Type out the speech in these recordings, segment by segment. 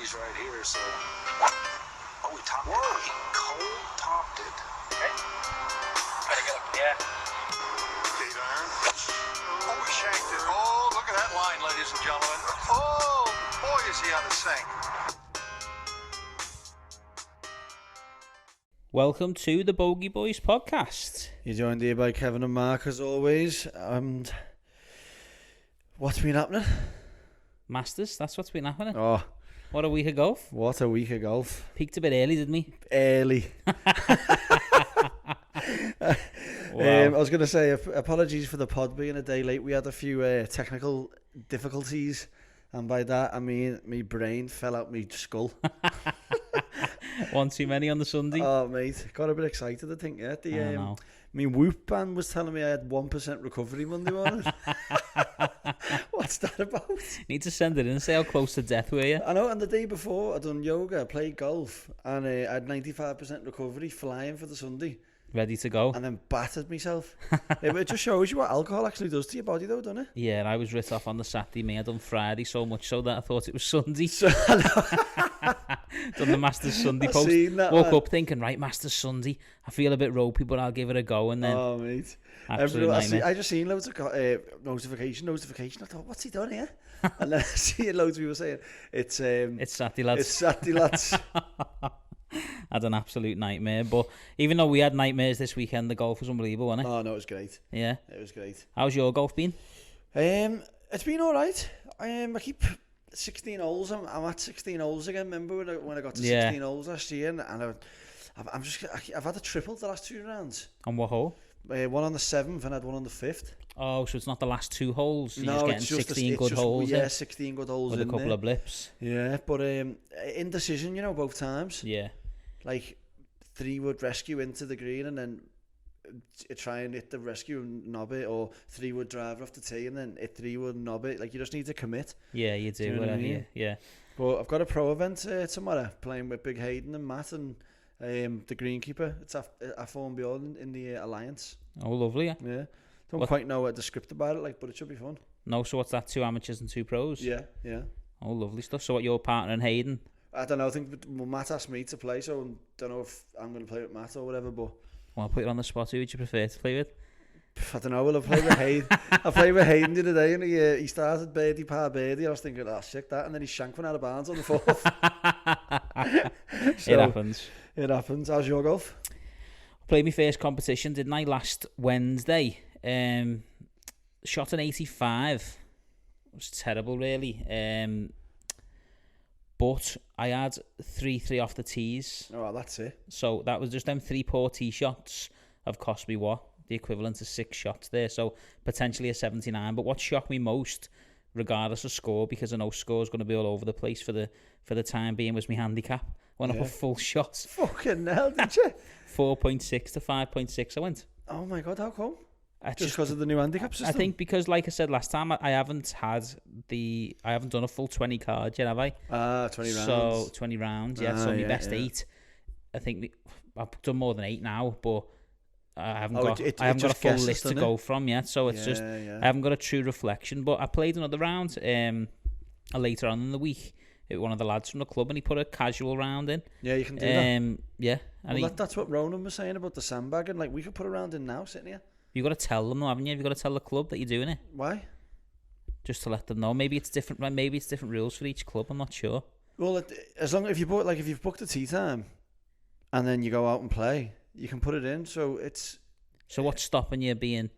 birdies right here, so... Oh, he topped it. He cold topped it. Okay. Gotta get up. Yeah. 8 iron. Oh, he shanked it. Oh, look at that line, ladies and gentlemen. Oh, boy, is he out of sync. Welcome to the Bogey Boys Podcast. You're joined here by Kevin and Mark as always. What's been happening? Masters, that's what's been happening. Oh, What a week of golf. what a week of golf. Peaked a bit early, didn't we? Early. Wow. I was going to say, apologies for the pod being a day late. We had a few technical difficulties, and by that I mean my brain fell out my skull. One too many on the Sunday. Oh, mate, got a bit excited, I think. Yeah, I know. my Whoop band was telling me I had 1% recovery Monday morning. What's that about? Need to send it in and say how close to death were you. I know, and the day before I done yoga, I played golf, and I had 95% recovery flying for the Sunday, Ready to go. and then battered myself. It just shows you what alcohol actually does to your body, though, doesn't it? Yeah, and I was writ off on the Saturday. Me, I done Friday so much so that I thought it was Sunday. So, Done the Masters Sunday I post. seen that, Woke man. up thinking, right, Masters Sunday. I feel a bit ropey, but I'll give it a go. And then, Oh, mate. absolute nightmare. I just seen loads of notification. I thought, what's he done here? And then I see loads of people saying, it's Saturday, lads. It's Saturday, lads. Had an absolute nightmare. But even though we had nightmares this weekend, the golf was unbelievable, wasn't it? Oh, no, it was great. Yeah. It was great. How's your golf been? It's been all right. I keep 16 holes. I'm at 16 holes again. Remember when I got to 16 holes last year, and I've had a triple the last 2 rounds. On what hole? One on the 7th and I had one on the 5th. Oh, so it's not the last 2 holes. You're No, just getting it's just 16 good holes. Yeah, in 16 good holes with a in couple there. of blips. Yeah, but indecision, both times. Yeah. Like 3-wood rescue into the green and then try and hit the rescue and knob it, or 3-wood driver off the tee and then hit 3-wood and knob it. Like, you just need to commit. Yeah, you do. you know what I Whatever. mean? Yeah. But I've got a pro event tomorrow, playing with Big Hayden and Matt and the greenkeeper. It's a Form Beyond in the Alliance. Oh, lovely. Yeah. Yeah. Don't quite know the script about it, but it should be fun. No, so what's that? 2 amateurs and 2 pros? Yeah. Oh, lovely stuff. So what, your partner and Hayden? I don't know. I think Matt asked me to play, so I don't know if I'm going to play with Matt or whatever. But Well, I'll put you on the spot. Who would you prefer to play with? I don't know. Well, I played with Hayden. I played with Hayden the other day, and he started birdie par birdie. I was thinking, oh, sick that, and then he shanked one out of bounds on the 4th. So, It happens. It happens. How's your golf? Played my first competition, didn't I, last Wednesday? Shot an 85. It was terrible, really. But I had 3-3 off the tees. Oh, well, that's it. So that was just them 3 poor tee shots have cost me what? The equivalent of 6 shots there. So potentially a 79. But what shocked me most, regardless of score, because I know score is going to be all over the place for the time being, was my handicap. Went up a full shot. Fucking hell, did you? 4.6 to 5.6 I went. Oh my God, how come? I Just because of the new handicap system? I think because, like I said last time, I haven't done a full 20 cards yet, have I? 20 rounds. So 20 rounds, yeah. So my yeah, best yeah. 8. I think I've done more than 8 now, but I haven't got it I haven't got a just full guesses, list to doesn't go it? from yet. So it's just Yeah. I haven't got a true reflection. But I played another round later on in the week with one of the lads from the club, and he put a casual round in. Yeah, you can do that. Yeah, and Well, that's what Ronan was saying about the sandbagging. Like, we could put a round in now, sitting here. you've got to tell them, though, haven't you? You've got to tell the club that you're doing it, Why? just to let them know. Maybe it's different. Maybe it's different rules for each club. I'm not sure. Well, as long if you've booked a tee time, and then you go out and play, you can put it in. So it's. So what's stopping you being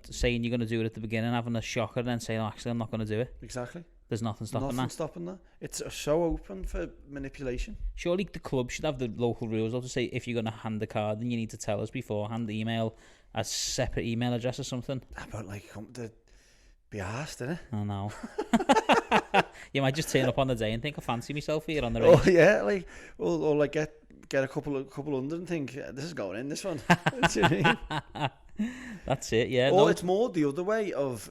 saying you're going to do it at the beginning, having a shocker, and then saying, oh, actually, I'm not going to do it? Exactly. There's nothing stopping Nothing that. stopping that. It's so open for manipulation. Surely the club should have the local rules. I'll just say, if you're going to hand the card, then you need to tell us beforehand. Email a separate email address or something. About to be arsed, innit? I know. You might just turn up on the day and think, I fancy myself here on the range. Oh yeah, or like get a couple under and think, this is going in, this one. Do you know what I mean? That's it, yeah. Or No, it's more the other way of,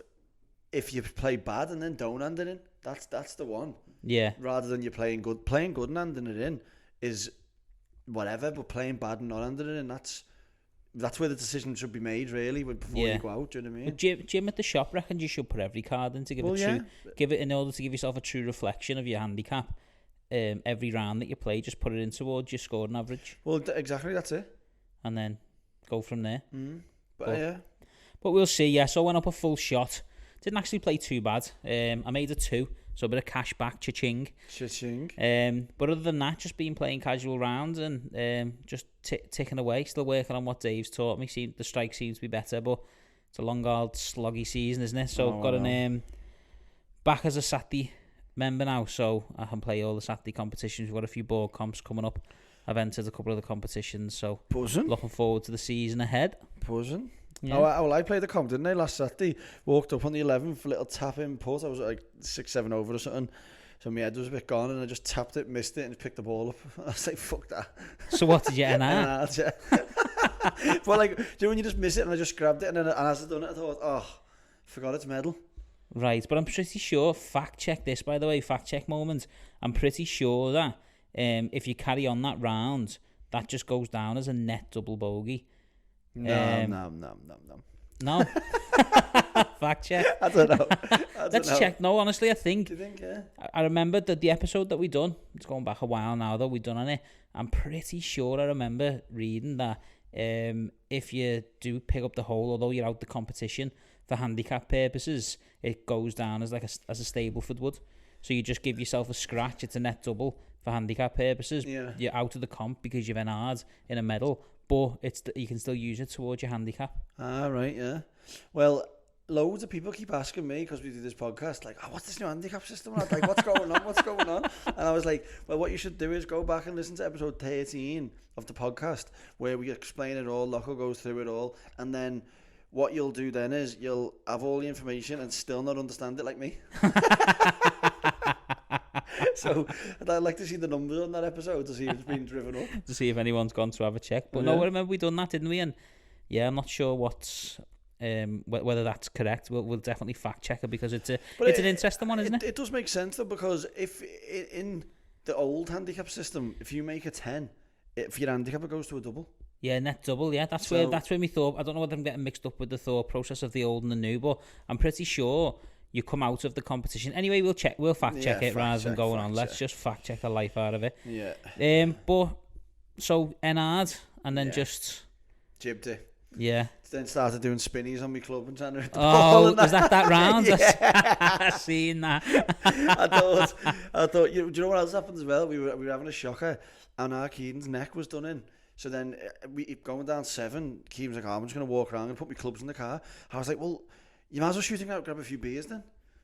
if you play bad and then don't hand it in, that's the one. yeah. Rather than you playing good and handing it in is whatever, but playing bad and not handing it in, that's where the decision should be made, really, before you go out. Do you know what I mean? Jim at the shop reckons you should put every card in to give give it in order to give yourself a true reflection of your handicap. Every round that you play, just put it in towards your scoring average. Well, exactly, that's it. And then go from there. But we'll see. Yeah, so I went up a full shot. Didn't actually play too bad. I made a 2, so a bit of cash back, cha-ching. But other than that, just been playing casual rounds and just ticking away. Still working on what Dave's taught me. The strike seems to be better, but it's a long, hard, sloggy season, isn't it? So I've got an back as a Saturday member now, so I can play all the Saturday competitions. We've got a few board comps coming up. I've entered a couple of the competitions, so looking forward to the season ahead. Yeah. I played the comp, didn't I, last Saturday? Walked up on the 11th, a little tap in putt. I was like 6-7 over or something. So my head was a bit gone, and I just tapped it, missed it, and picked the ball up. I was like, fuck that. So what did you end up? Yeah. But like, do you know when you just miss it, and I just grabbed it, and as I done it, I thought, forgot its medal. Right, but I'm pretty sure, fact check this, by the way, fact check moment. I'm pretty sure that if you carry on that round, that just goes down as a net double bogey. No. Fact check. I don't know. Let's check. No, honestly, I think. Do you think, yeah? I remember that the episode that we done, it's going back a while now though, we done on it. I'm pretty sure I remember reading that if you do pick up the hole, although you're out the competition, for handicap purposes, it goes down as as a Stableford would. So you just give yourself a scratch, it's a net double for handicap purposes. Yeah. You're out of the comp because you've entered in a medal, but you can still use it towards your handicap. Right, yeah. Well, loads of people keep asking me, because we do this podcast, like, what's this new handicap system? And I was like, what's going on? And I was like, well, what you should do is go back and listen to episode 13 of the podcast, where we explain it all, Loco goes through it all, and then what you'll do then is you'll have all the information and still not understand it like me. So I'd like to see the numbers on that episode to see if it's been driven up. To see if anyone's gone to have a check. But no, I remember we done that, didn't we? And yeah, I'm not sure whether that's correct. We'll definitely fact check it, because it's an interesting one, isn't it? It does make sense though, because if in the old handicap system, if you make a 10, if your handicap, it goes to a double. Yeah, net double. Yeah, that's where we thought. I don't know whether I'm getting mixed up with the thought process of the old and the new, but I'm pretty sure you come out of the competition. Anyway, we'll fact check it rather than going on. Let's just fact check the life out of it. Yeah. But so Enard and then just jibbed it. Yeah. Then started doing spinnies on my club and trying to hit the ball. Oh, was that round? Yeah. I seen that. I thought. Do you know what else happened as well? We were having a shocker, and our Keaton's neck was done in. So then we going down 7. Keaton's like, I'm just going to walk around and put my clubs in the car. I was like, well, you might as well shooting out, grab a few beers then.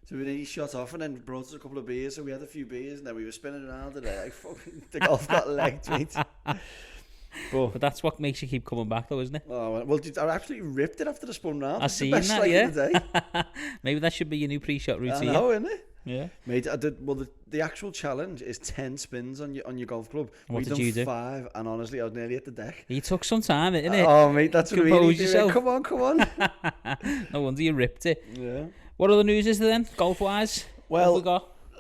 So he shot off and then brought us a couple of beers. So we had a few beers and then we were spinning around today. Like, fucking, the golf got legged, mate. But that's what makes you keep coming back, though, isn't it? Oh, well, I absolutely ripped it after the spun round. I seen that, yeah. Maybe that should be your new pre-shot routine. I know, isn't it? Yeah. Mate, I did. Well, the actual challenge is 10 spins on your golf club. What did you do? 5, and honestly, I was nearly at the deck. You took some time, didn't it? Oh, mate, that's what really yourself. Come on. No wonder you ripped it. Yeah. What other news is there then, golf-wise? Well,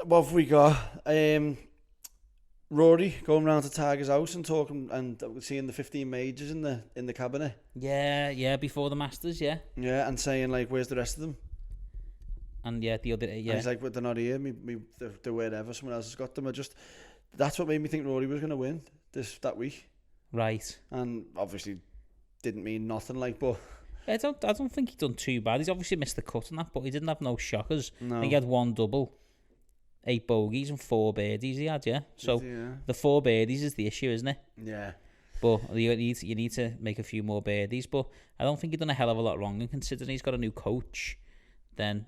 what have we got? Rory going round to Tiger's house and talking and seeing the 15 majors in the cabinet. Yeah, before the Masters, yeah. Yeah, and saying like, where's the rest of them? And yeah, the other, yeah. And he's like, well, they're not here. They're wherever. Someone else has got them. That's what made me think Rory was going to win that week. Right. And obviously didn't mean nothing, like, but I don't think he done too bad. He's obviously missed the cut on that, but he didn't have no shockers. No. I think he had 1 double, 8 bogeys and 4 birdies he had, yeah. So the 4 birdies is the issue, isn't it? Yeah. But you need to make a few more birdies. But I don't think he's done a hell of a lot wrong. And considering he's got a new coach, then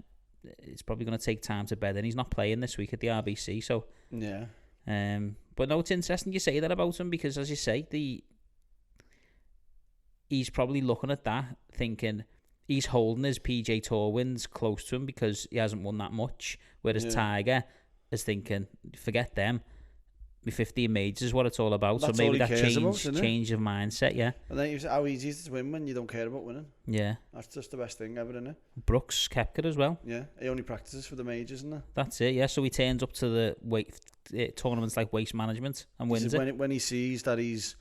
it's probably going to take time to bed in. He's not playing this week at the RBC, so yeah. But no, it's interesting you say that about him, because as you say, he's probably looking at that thinking he's holding his PJ Tour wins close to him because he hasn't won that much, whereas Tiger is thinking, forget them. My 15 majors is what it's all about. That's so maybe that change of mindset, yeah. And then you say how easy it is to win when you don't care about winning. Yeah. That's just the best thing ever, isn't it? Brooks Koepka as well. Yeah, he only practices for the majors, isn't it? That's it, yeah. So he turns up to the tournaments like Waste Management and wins it. When he sees that he's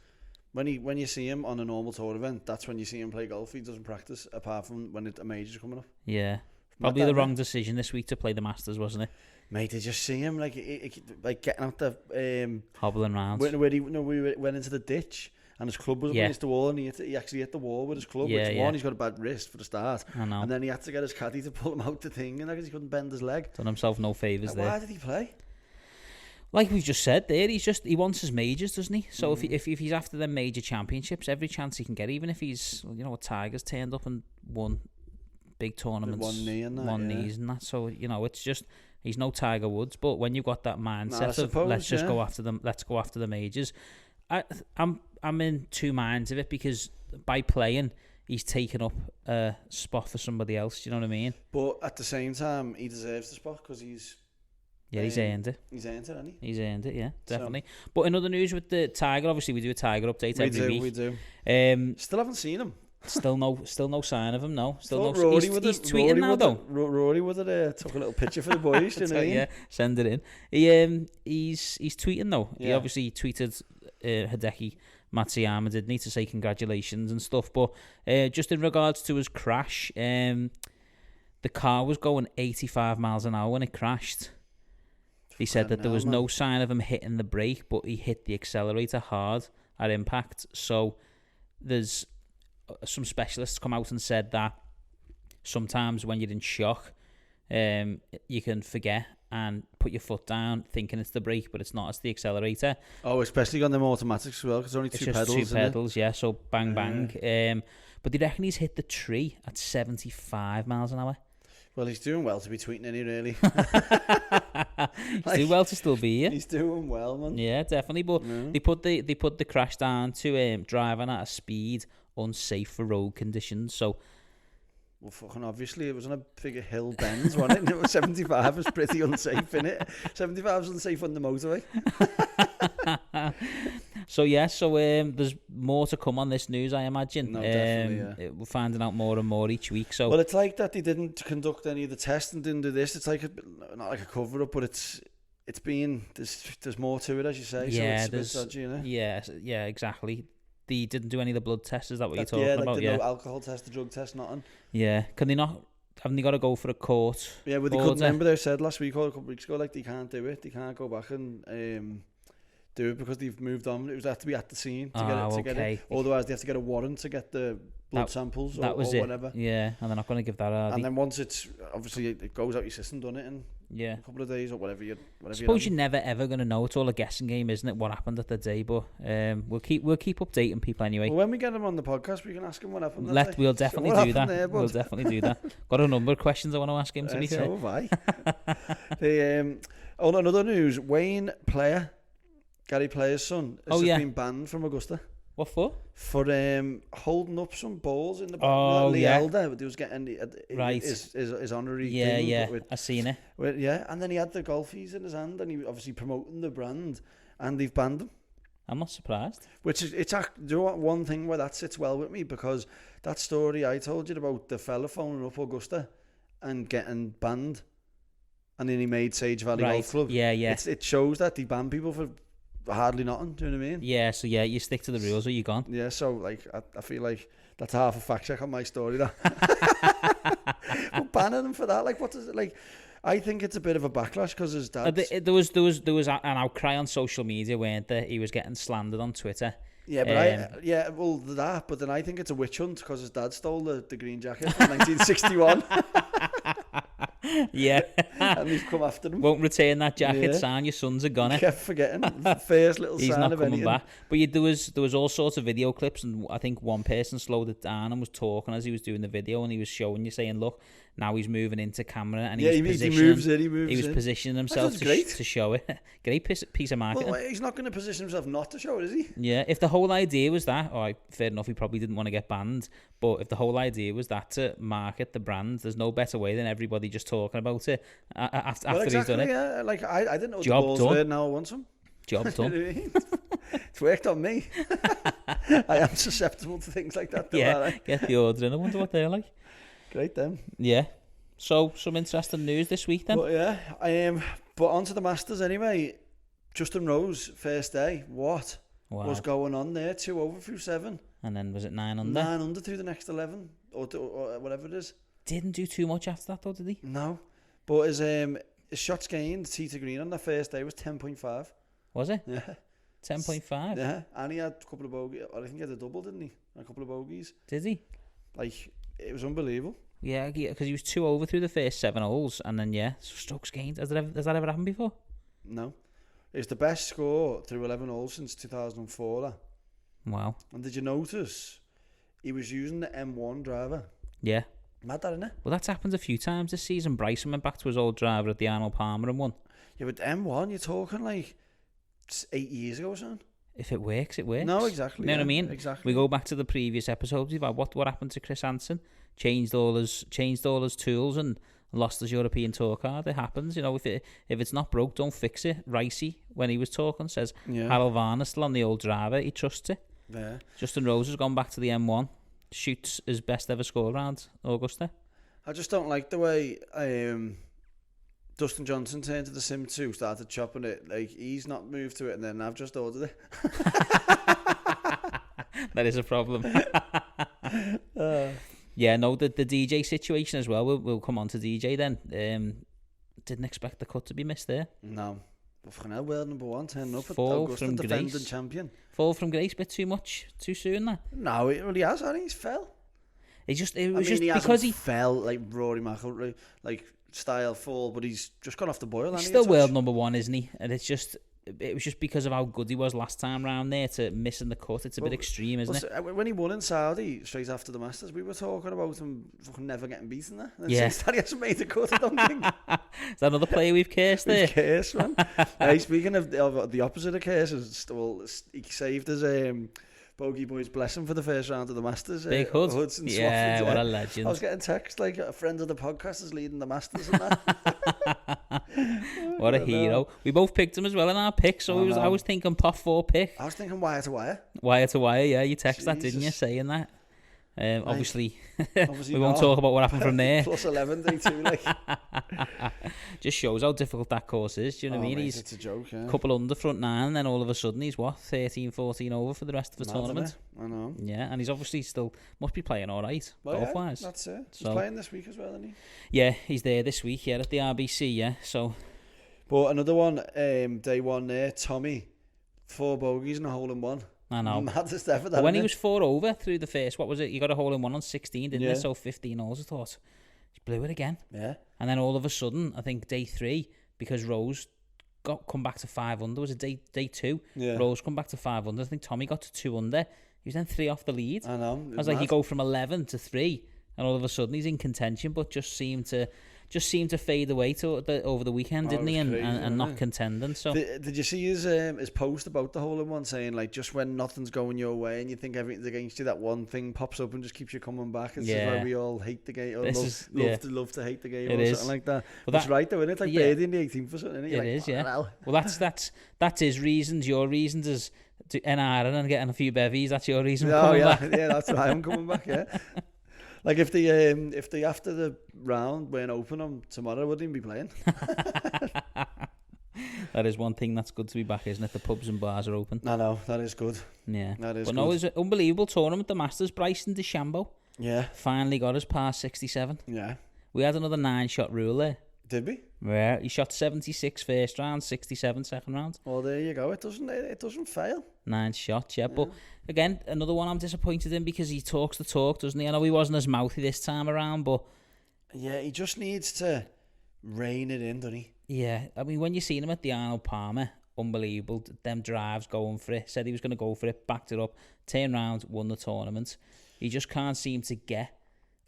When you see him on a normal tour event, that's when you see him play golf. He doesn't practice apart from when a major's coming up. Yeah. Probably the wrong decision this week to play the Masters, wasn't it? Mate, did you see him like getting out the hobbling round? We went into the ditch and his club was up against the wall, and he actually hit the wall with his club. One, he's got a bad wrist for the start, I know. And then he had to get his caddy to pull him out the thing, and because he couldn't bend his leg. Done himself no favours there. Why did he play? Like we've just said there, he wants his majors, doesn't he? So if he's after them major championships, every chance he can get, even if he's, Tiger's turned up and won big tournaments, one knee and that, knees and that. So it's just, he's no Tiger Woods, but when you've got that mindset of let's just go after them, let's go after the majors. I'm in two minds of it, because by playing, he's taken up a spot for somebody else. Do you know what I mean? But at the same time, he deserves the spot because he's. Yeah, he's earned it. He's earned it, hasn't he? He's earned it, yeah, definitely. So, but in other news with the Tiger, obviously we do a Tiger update every week. We do. Still haven't seen him. Still no sign of him. No, still no. He's tweeting now though. Rory would have took a little picture for the boys. You know what I mean? Yeah, send it in. He's tweeting though. Yeah. He obviously tweeted Hideki Matsuyama, didn't he, to say congratulations and stuff. But just in regards to his crash, the car was going 85 miles an hour when it crashed. He said that there was no sign of him hitting the brake, but he hit the accelerator hard at impact. So there's some specialists come out and said that sometimes when you're in shock, you can forget and put your foot down thinking it's the brake, but it's not, it's the accelerator. Oh, especially on them automatics as well, because only two pedals. Just two pedals, yeah, so bang, bang. But they reckon he's hit the tree at 75 miles an hour. Well, he's doing well to be tweeting, any really. He's doing well to still be here. He's doing well, man. Yeah, definitely. But they put the crash down to driving at a speed unsafe for road conditions. So, well, fucking obviously it was on a big hill bend, wasn't it? 75 was pretty unsafe, innit? 75 was unsafe on the motorway. So there's more to come on this news, I imagine. No, definitely, yeah. We're finding out more and more each week. So, well, it's like that they didn't conduct any of the tests and didn't do this. It's like not like a cover up, but it's been there's more to it, as you say. Yeah, so it's a bit dodgy, you know? Yeah, exactly. They didn't do any of the blood tests. Is that what you're talking about? Yeah, no alcohol test, the drug test, nothing. Yeah, can they not? Haven't they got to go for a court? Yeah, well, they couldn't. Remember they said last week or a couple of weeks ago, like they can't do it. They can't go back and do it because they've moved on. It was have to be at the scene to get it. Otherwise, they have to get a warrant to get the blood samples or whatever. Yeah, and they're not going to give that out. And then once it's obviously it goes out your system, done it in a couple of days or whatever. I suppose you're never ever going to know. It's all a guessing game, isn't it? What happened at the day, but we'll keep updating people anyway. Well, when we get them on the podcast, we can ask him what happened. We'll definitely do that. We'll definitely do that. Got a number of questions I want to ask him. To be fair, so have I. On another news, Wayne Player, Gary Player's son, has been banned from Augusta. What for? For holding up some balls in the back. Oh, Lee Elder, but he was getting his honorary thing. Yeah, I seen it. And then he had the golfies in his hand, and he was obviously promoting the brand, and they've banned him. I'm not surprised. Which is, do you know what, one thing where that sits well with me, because that story I told you about the fella phoning up Augusta and getting banned, and then he made Sage Valley Golf Club. Yeah. It shows that they ban people for hardly nothing, do you know what I mean? Yeah, so you stick to the rules or you're gone. Yeah, so like I feel like that's half a fact check on my story, that. But banning them for that, like, what does it, like, I think it's a bit of a backlash because his dad. There was an outcry on social media, weren't there? He was getting slandered on Twitter. Yeah, but but then I think it's a witch hunt because his dad stole the green jacket from 1961. Yeah. And he's come after him. Won't return that jacket, son. Your sons are gone. Kept forgetting. First little He's sign not of coming anything. back. But there was all sorts of video clips, and I think one person slowed it down and was talking as he was doing the video, and he was showing you, saying, "Look, now he's moving into camera," and he was positioning himself to show it. Great piece of marketing. Well, he's not going to position himself not to show it, is he? Yeah. If the whole idea was that, fair enough, he probably didn't want to get banned. But if the whole idea was that to market the brand, there's no better way than everybody just talking about it after he's done it. Yeah. Like I didn't know the balls were, now I want some. Job done. It's worked on me. I am susceptible to things like that. Get the order in. I wonder what they're like. Great then. Yeah. So some interesting news this week then. But but on to the Masters anyway. Justin Rose, first day. What was going on there, 2 over through 7. And then was it 9 under? 9 under through the next 11, or whatever it is. Didn't do too much after that though, did he? No, but his shots gained, tee to green on the first day was 10.5. Was it? Yeah. 10.5? Yeah, and he had a couple of bogeys. I think he had a double, didn't he? A couple of bogeys. Did he? Like, it was unbelievable. Yeah, because he was 2 over through the first 7 holes, and then strokes gained. Has that ever happened before? No. It's the best score through 11 holes since 2004. That. Wow. And did you notice he was using the M1 driver? Yeah. Mad that, innit? Well, that's happened a few times this season. Bryson went back to his old driver at the Arnold Palmer and won. Yeah, but M1, you're talking like 8 years ago or something. If it works, it works. No, exactly. You know what I mean? Exactly. We go back to the previous episodes about what happened to Chris Hansen. Changed all his tools and lost his European Tour card. It happens, you know. If it's not broke, don't fix it. Ricey, when he was talking, says Harold Varner still on the old driver. He trusts it. Yeah. Justin Rose has gone back to the M1. Shoots his best ever score around Augusta. I just don't like the way Dustin Johnson turned to the Sim 2, started chopping it. Like, he's not moved to it, and then I've just ordered it. That is a problem. Yeah, no, the DJ situation as well. We'll come on to DJ then. Didn't expect the cut to be missed there. No. But for now, world number 1, turning up at Fall Augusta, from defending grace. champion. Fall from grace, bit too much, too soon. That. No, he has, hasn't he? He's fell. It I mean, just he because he fell like Rory McIlroy, like style fall, but he's just gone off the boil. He's still world number 1, isn't he? And it was just because of how good he was last time round there to missing the cut. It's a bit extreme, isn't it? When he won in Saudi straight after the Masters, we were talking about him fucking never getting beaten there. And yeah, since that, he hasn't made the cut. I don't think. Is that another player we've cursed there? We've cursed, man. Hey, speaking of the opposite of curses, well, he saved his Bogey Boys blessing for the first round of the Masters. Big Hood. Yeah, what a legend. I was getting texts like a friend of the podcast is leading the Masters and that. What a hero. We both picked him as well in our picks, so I was thinking pot 4 pick. I was thinking wire to wire. Wire to wire, yeah. You text that, didn't you, saying that? Obviously we won't talk about what happened from there. Plus 11 day 2, like. Just shows how difficult that course is. Do you know what I mean? Mate, it's a joke, yeah. Couple under front 9, and then all of a sudden he's 13, 14 over for the rest of the tournament. I know. Yeah, and he's obviously still must be playing all right, golf wise. Yeah, that's it. He's playing this week as well, isn't he? Yeah, he's there this week. Yeah, at the RBC. Yeah, so. But another one, day 1 there, Tommy, 4 bogeys and a hole in 1. I know. Maddest ever, when he was 4 over through the first, what was it? You got a hole in 1 on 16, didn't you? So 15 holes, I thought. He blew it again. Yeah. And then all of a sudden, I think day 3, because Rose come back to 5 under, was it day 2? Yeah. Rose come back to 5 under. I think Tommy got to 2 under. He was then 3 off the lead. I know. I was like, you go from 11 to 3, and all of a sudden he's in contention, but just seemed to fade away over the weekend, didn't he? And not contending. So did you see his post about the hole in 1 saying like just when nothing's going your way and you think everything's against you, that one thing pops up and just keeps you coming back? This is why we all hate the game, or love to hate the game, or something like that. Well, that's right though, isn't it? Like birdie in the 18th or something. It is, yeah. Well, that's his reasons. Your reasons is to NR and getting a few bevies. That's your reason. Oh yeah, yeah. That's why I'm coming back. Yeah. Like if they after the round weren't open on tomorrow, I wouldn't even be playing. That is one thing that's good to be back, isn't it? The pubs and bars are open. I know, that is good. Yeah. That is good. No, it was an unbelievable tournament, the Masters. Bryson De Shamble. Yeah. Finally got his par 67. Yeah. We had another 9-shot rule there. Did we? Yeah. He shot 76 first round, 67 second round. Well, there you go. It doesn't fail. 9 shots, yeah. But again, another one I'm disappointed in because he talks the talk, doesn't he? I know he wasn't as mouthy this time around, but yeah, he just needs to rein it in, doesn't he? Yeah, I mean, when you seen him at the Arnold Palmer, unbelievable. Them drives going for it. Said he was going to go for it, backed it up, turned round, won the tournament. He just can't seem to get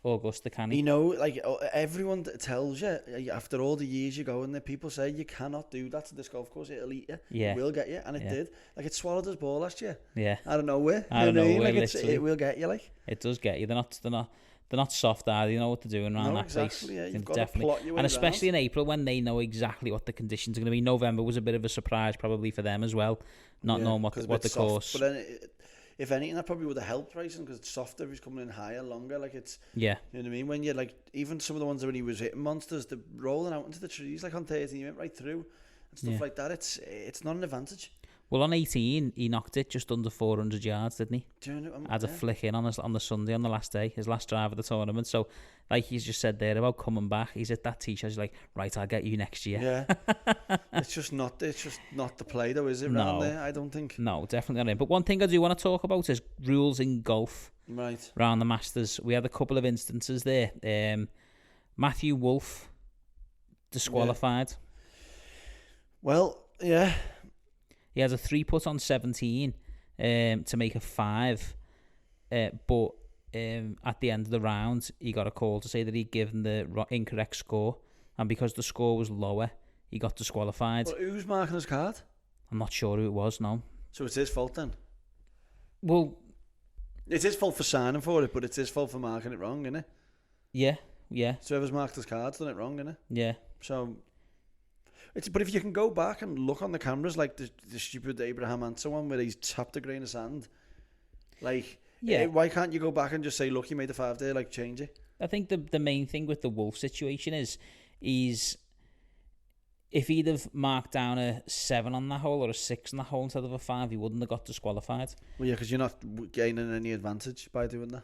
Augusta, can he? You know, like everyone tells you after all the years you go in there, people say you cannot do that to this golf course. It'll eat you. Yeah, it will get you, and it did. Like it swallowed his ball last year. Yeah, I don't know where. Like it will get you. Like it does get you. They're not soft, are they? You know what they're doing around that place. Yeah, you've got to plot your way and especially around. in April when they know exactly what the conditions are going to be. November was a bit of a surprise probably for them as well, not knowing what the course. But then, if anything, that probably would have helped Bryson because it's softer. He's coming in higher, longer. Like it's you know what I mean. When you're like even some of the ones when he was hitting monsters, they're rolling out into the trees like on 13, you went right through and stuff like that. It's not an advantage. Well, on 18, he knocked it just under 400 yards, didn't he? Had a flick in on the Sunday on the last day, his last drive of the tournament. So, like he's just said there about coming back, he's at that tee-shot. He's like, right, I'll get you next year. Yeah. It's just not the play though, is it? Around there, I don't think. No, definitely not. But one thing I do want to talk about is rules in golf. Right. Around the Masters, we had a couple of instances there. Matthew Wolff disqualified. Yeah. Well, yeah. He has a 3-putt on 17 to make a 5, but at the end of the round, he got a call to say that he'd given the incorrect score, and because the score was lower, he got disqualified. Well, who's marking his card? I'm not sure who it was, no. So it's his fault then? Well, it's his fault for signing for it, but it's his fault for marking it wrong, isn't it? Yeah. So whoever's marked his card's done it wrong, isn't it? Yeah. So... But if you can go back and look on the cameras, like the stupid Abraham Ansel one where he's tapped a grain of sand, like, why can't you go back and just say, look, you made a 5 there, like, change it? I think the main thing with the Wolf situation is if he'd have marked down a 7 on that hole or a 6 on that hole instead of a 5, he wouldn't have got disqualified. Well, yeah, because you're not gaining any advantage by doing that.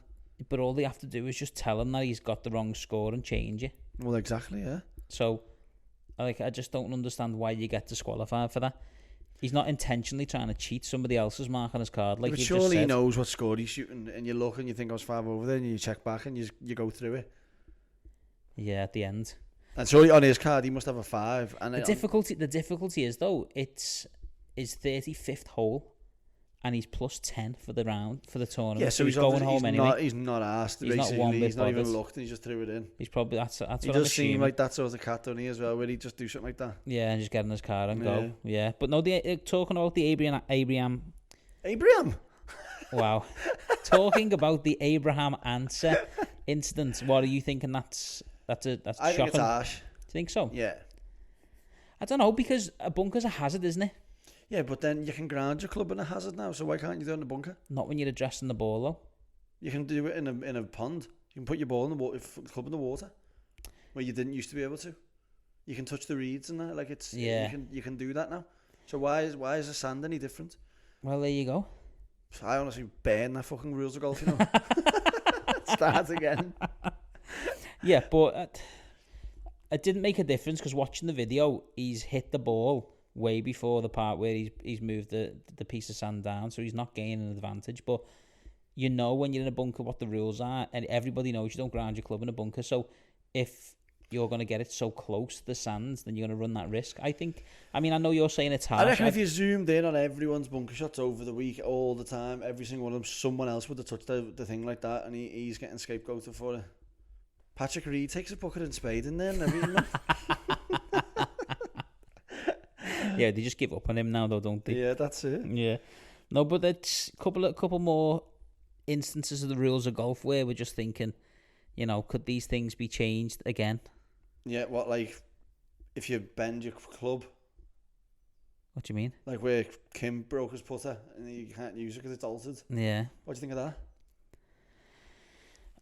But all they have to do is just tell him that he's got the wrong score and change it. Well, exactly, yeah. So... I just don't understand why you get disqualified for that. He's not intentionally trying to cheat somebody else's mark on his card. Like, but surely he knows what score he's shooting, and you look and you think I was 5 over there, and you check back and you go through it. Yeah, at the end. And so on his card, he must have a 5. And the difficulty is though, it's his 35th hole, and he's plus 10 for the round for the tournament. Yeah, so he's going home anyway. He's not asked. He's not one bit He's not even bothered. looked, and he just threw it in. He's probably that's he what does I'm assuming. seem like that sort of cat, doesn't he, as well, where he just do something like that. Yeah, and just get in his car and go. Yeah, but no, talking about the Abraham. Wow, talking about the Abraham Answer incident. What are you thinking? That's I shocking. think it's harsh. Do you think so? Yeah. I don't know, because a bunker's a hazard, isn't it? Yeah, but then you can ground your club in a hazard now, so why can't you do it in a bunker? Not when you're addressing the ball, though. You can do it in a pond. You can put your ball in the club in the water, where you didn't used to be able to. You can touch the reeds and that, like it's you can do that now. So why is the sand any different? Well, there you go. I honestly burn that fucking rules of golf, you know. Start again. Yeah, but it didn't make a difference because watching the video, he's hit the ball way before the part where he's moved the piece of sand down, so he's not gaining an advantage. But you know when you're in a bunker what the rules are, and everybody knows you don't ground your club in a bunker. So if you're going to get it so close to the sands, then you're going to run that risk. I know you're saying it's harsh. I reckon if you zoomed in on everyone's bunker shots over the week, all the time, every single one of them, someone else would have touched the thing like that, and he's getting scapegoated for it. Patrick Reed takes a bucket and spade in there and everything. Yeah, they just give up on him now, though, don't they? Yeah, that's it. Yeah. No, but it's a couple more instances of the rules of golf where we're just thinking, you know, could these things be changed again? Yeah, what, like, if you bend your club? What do you mean? Like where Kim broke his putter and you can't use it because it's altered. Yeah. What do you think of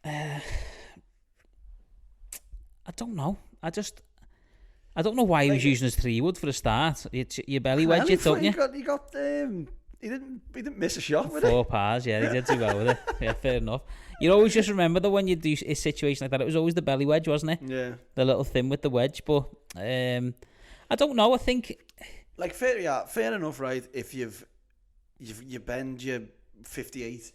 that? I don't know. I don't know why he was using his 3-wood for a start. Your belly wedge it, don't you? He didn't miss a shot with 4 pars, yeah, he did do well with it. Yeah, fair enough. You always just remember that when you do a situation like that, it was always the belly wedge, wasn't it? Yeah. The little thing with the wedge, but I don't know. I think like fair enough, right? If you bend your 58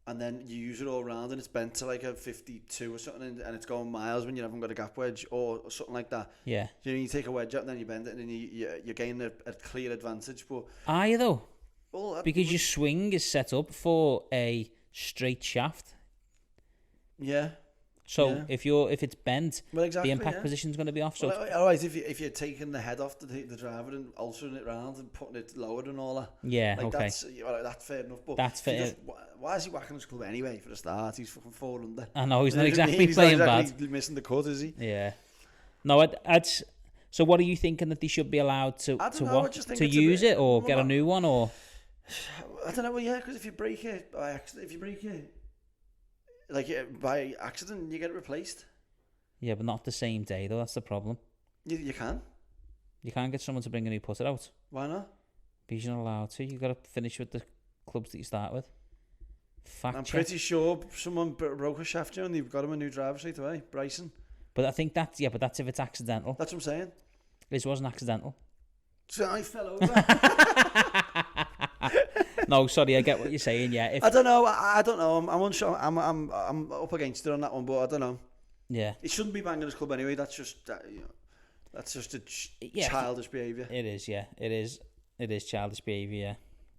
and then you use it all round and it's bent to like a 52 or something, and it's going miles when you haven't got a gap wedge or something like that. Yeah. You take a wedge out and then you bend it and then you gain a clear advantage. But are you though? Well, because your swing is set up for a straight shaft. Yeah. So if it's bent, well, exactly, the impact position is going to be off. So all right, if you're taking the head off the driver and altering it round and putting it lower and all that, yeah, like okay, that's fair enough. But that's fair. Why is he whacking his club anyway? For a start, he's fucking 4 under. I know he's not exactly playing bad. He's missing the cut, is he? Yeah. No, so what are you thinking that they should be allowed to use it or get a new one or? I don't know. Well, yeah, because if you break it by accident, you get it replaced. Yeah, but not the same day though. That's the problem. You can. You can't get someone to bring a new putter out. Why not? Because you're not allowed to. You've got to finish with the clubs that you start with. I'm pretty sure someone broke a shaft and they've got him a new driver straight away, Bryson. But I think that's if it's accidental. That's what I'm saying. This wasn't accidental. So I fell over. No, sorry, I get what you're saying. Yeah, I don't know. I don't know. I'm unsure. I'm up against it on that one, but I don't know. Yeah, he shouldn't be banging his club anyway. That's just that's just a childish behaviour. It is. Yeah, it is. It is childish behaviour. Yeah.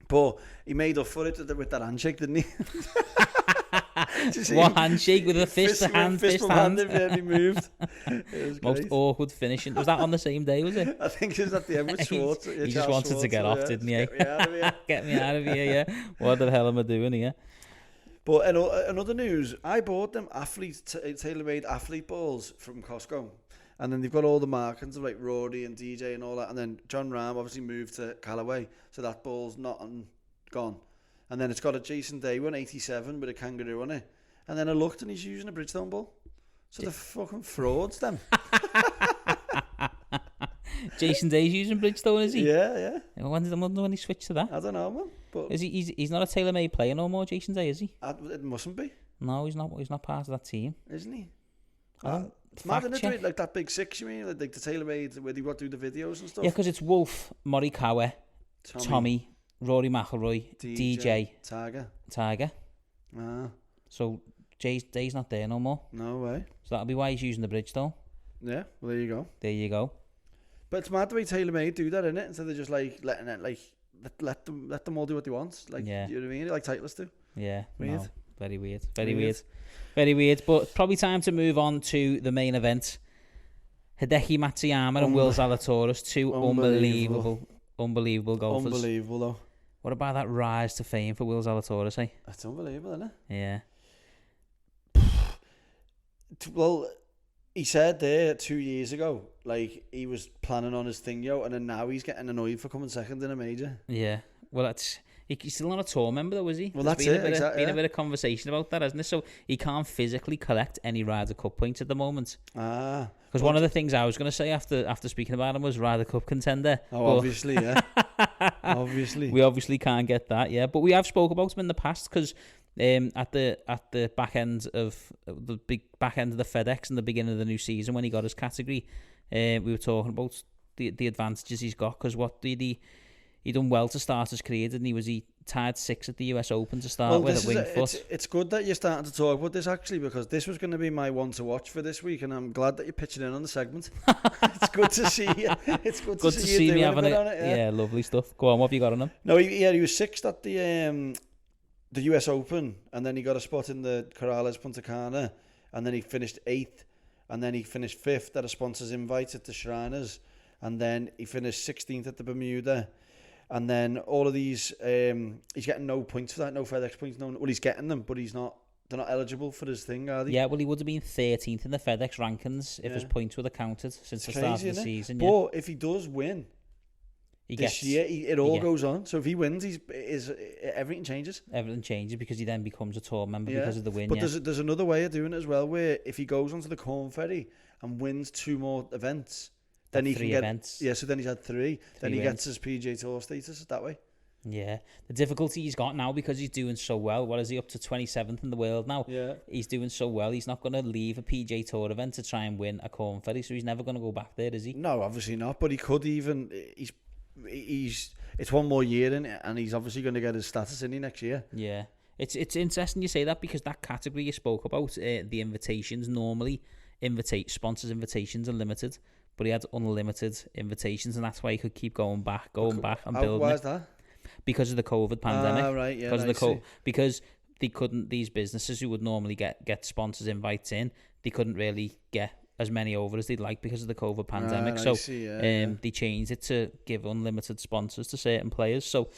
But he made up for it with that handshake, didn't he? What handshake with a fist to hand? He moved. It was most great. Awkward finishing. Was that on the same day? Was it? I think it was at the end with Schwartz. He just wanted to get off, didn't he? Get me out of here. Yeah. What the hell am I doing here? But another news, I bought them tailor-made athlete balls from Costco. And then they've got all the markings of like Rory and DJ and all that. And then John Rahm obviously moved to Callaway. So that ball's not gone. And then it's got a Jason Day 187 with a kangaroo on it. And then I looked and he's using a Bridgestone ball. So they're fucking frauds, them. Jason Day's using Bridgestone, is he? Yeah. When he switched to that? I don't know, man. But is he's not a tailor-made player no more, Jason Day, is he? It mustn't be. No, he's not. He's not part of that team. Isn't he? It's mad, isn't it? Like that big six, you mean? Like the tailor-made where they got to do the videos and stuff? Yeah, because it's Wolf, Morikawa, Tommy, Rory McIlroy, DJ, Tiger. Ah. So Day's not there no more. No way. So that'll be why he's using the Bridgestone. Yeah, well there you go. There you go. But it's mad the way TaylorMade do that, isn't it? Instead of just like letting it let them all do what they want. Like, yeah. You know what I mean? Like Titleist do. Yeah. Weird. No, very weird. Very weird. Very weird. But probably time to move on to the main event. Hideki Matsuyama and Will Zalatorius, two unbelievable golfers. Unbelievable though. What about that rise to fame for Will Zalatorius, eh? That's unbelievable, isn't it? Yeah. Well, he said there 2 years ago, like he was planning on his thing, and then now he's getting annoyed for coming second in a major. Yeah. Well, he's still not a tour member though, is he? Well, that's it. Exactly. Been a bit of conversation about that, hasn't there? So he can't physically collect any Ryder Cup points at the moment. Ah. Because one of the things I was going to say after speaking about him was Ryder Cup contender. Oh, obviously, yeah. Obviously. We obviously can't get that, yeah. But we have spoke about him in the past because at the back end of the FedEx and the beginning of the new season when he got his category, we were talking about the advantages he's got because what did he done well to start his career, didn't he? He tied 6 at the US Open to start with at Winged Foot. It's good that you're starting to talk about this actually because this was going to be my one to watch for this week and I'm glad that you're pitching in on the segment. It's good to see you. It's good to see you me having it on it. Yeah, lovely stuff. Go on, what have you got on him? No, he was 6th at the US Open and then he got a spot in the Corrales Punta Cana and then he finished 8th and then he finished 5th at a sponsor's invite at the Shriners and then he finished 16th at the Bermuda. And then all of these, he's getting no points for that, no FedEx points. Well, he's getting them, but they're not eligible for his thing, are they? Yeah, well, he would have been 13th in the FedEx rankings if his points were counted since the start of the season. Yeah. But if he does win this year, it all goes on. So if he wins, everything changes. Everything changes because he then becomes a tour member because of the win. But there's another way of doing it as well, where if he goes onto the Corn Ferry and wins 2 more events, then he can get events. Yeah, so then he's had 3. Then he gets his PGA Tour status that way. Yeah, the difficulty he's got now because he's doing so well. What is he up to 27th in the world now? Yeah, he's doing so well. He's not going to leave a PGA Tour event to try and win a Corn Ferry, so he's never going to go back there, is he? No, obviously not. But he could even. It's 1 more year in it, and he's obviously going to get his status in next year. Yeah, it's interesting you say that because that category you spoke about, the invitations normally sponsors invitations are limited. But he had unlimited invitations, and that's why he could keep going back and building. Why is that? Because of the COVID pandemic. Right, yeah. Because they couldn't. These businesses who would normally get sponsors invites in, they couldn't really get as many over as they'd like because of the COVID pandemic. They changed it to give unlimited sponsors to certain players. So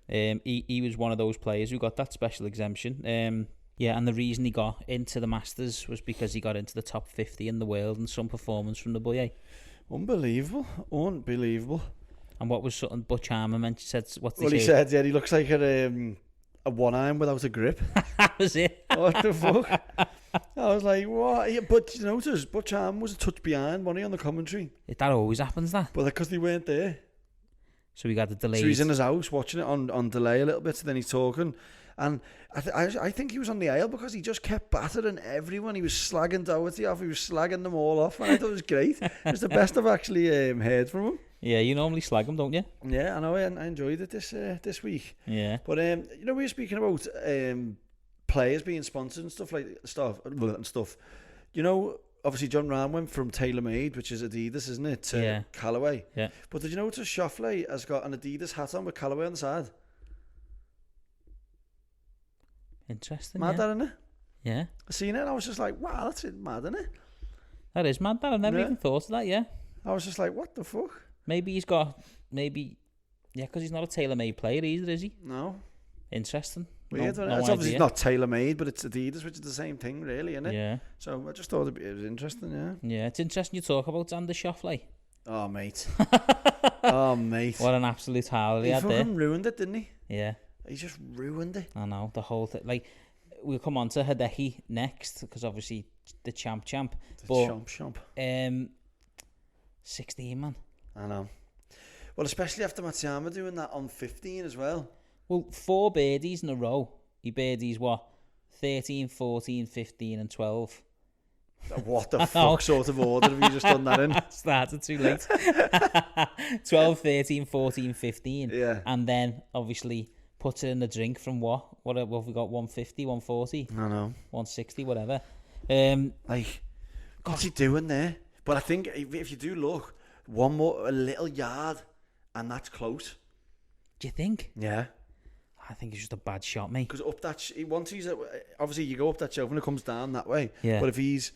he was one of those players who got that special exemption. Yeah, and the reason he got into the Masters was because he got into the top 50 in the world and some performance from the boy, eh? Unbelievable. And what was something Butch Harmon mentioned? He said, he looks like a one-iron without a grip. That was it. What the fuck? I was like, what? Yeah, but you notice Butch Harmon was a touch behind, wasn't he, on the commentary? That always happens, that. But because they weren't there. So we got the delay. So he's in his house watching it on delay a little bit, and then he's talking. And I think he was on the aisle because he just kept battering everyone. He was slagging Doherty off. He was slagging them all off. And I thought it was great. It's the best I've actually heard from him. Yeah, you normally slag him, don't you? Yeah, I know. I enjoyed it this week. Yeah. But you know, we were speaking about players being sponsored and stuff. You know, obviously John Rahm went from TaylorMade, which is Adidas, isn't it, to Callaway. Yeah. But did you notice Schauffele has got an Adidas hat on with Callaway on the side? Interesting. Mad, isn't it? Yeah. I seen it and I was just like, wow, that's mad, isn't it? That is mad. That I never even thought of that. Yeah. I was just like, what the fuck? Maybe he's got because he's not a TaylorMade player either, is he? No. Interesting. Weird. No it's obviously idea. not TaylorMade, but it's Adidas, which is the same thing, really, isn't it? Yeah. So I just thought it was interesting. Yeah. Yeah, it's interesting you talk about Xander Schauffele. Oh, mate. Oh, mate. What an absolute howler he had there. He fucking ruined it, didn't he? Yeah. He just ruined it. I know, the whole thing. Like, we'll come on to Hideki next, because obviously the champ. The champ. 16, man. I know. Well, especially after Matsuyama doing that on 15 as well. Well, 4 birdies in a row. He birdies, 13, 14, 15 and 12. What the fuck sort of order have you just done that in? Started too late. 12, 13, 14, 15. Yeah. And then, obviously, puts it in the drink from what have we got? 150, 140? I know. 160, whatever. Like, what's he doing there? But I think if you do look, a little yard, and that's close. Do you think? Yeah. I think it's just a bad shot, mate. Because up that, once he's obviously you go up that shelf and it comes down that way. Yeah. But if he's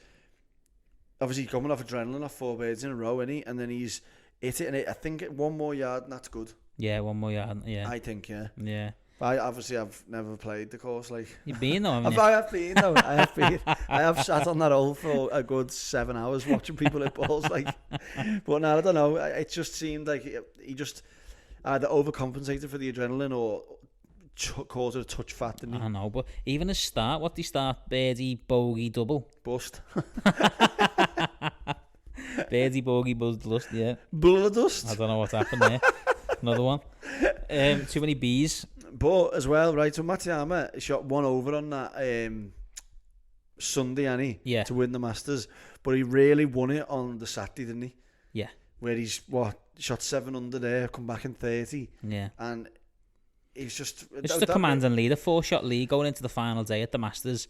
obviously coming off adrenaline off 4 birds in a row, isn't he? And then he's hit it, and I think 1 more yard, and that's good. Yeah, 1 more yard. Yeah. I think, yeah. Yeah. But I've never played the course, like. You've been though, haven't you? I have been though. I have been. I have sat on that hole for a good 7 hours watching people hit balls, like. But no, I don't know. It just seemed like he just either overcompensated for the adrenaline or caused it a touch fat, didn't he? I know, but even his start, what did he start? Birdie, bogey, double. Bust. Birdie, bogey, bust, yeah. Blood dust. I don't know what happened there. Another one. Too many bees. But as well, right, so Matsuyama shot 1 over on that Sunday, and Yeah. to win the Masters. But he really won it on the Saturday, didn't he? Yeah. Where he's, shot 7 under there, come back in 30. Yeah. And he's just... It's the commanding lead, a 4-shot lead going into the final day at the Masters.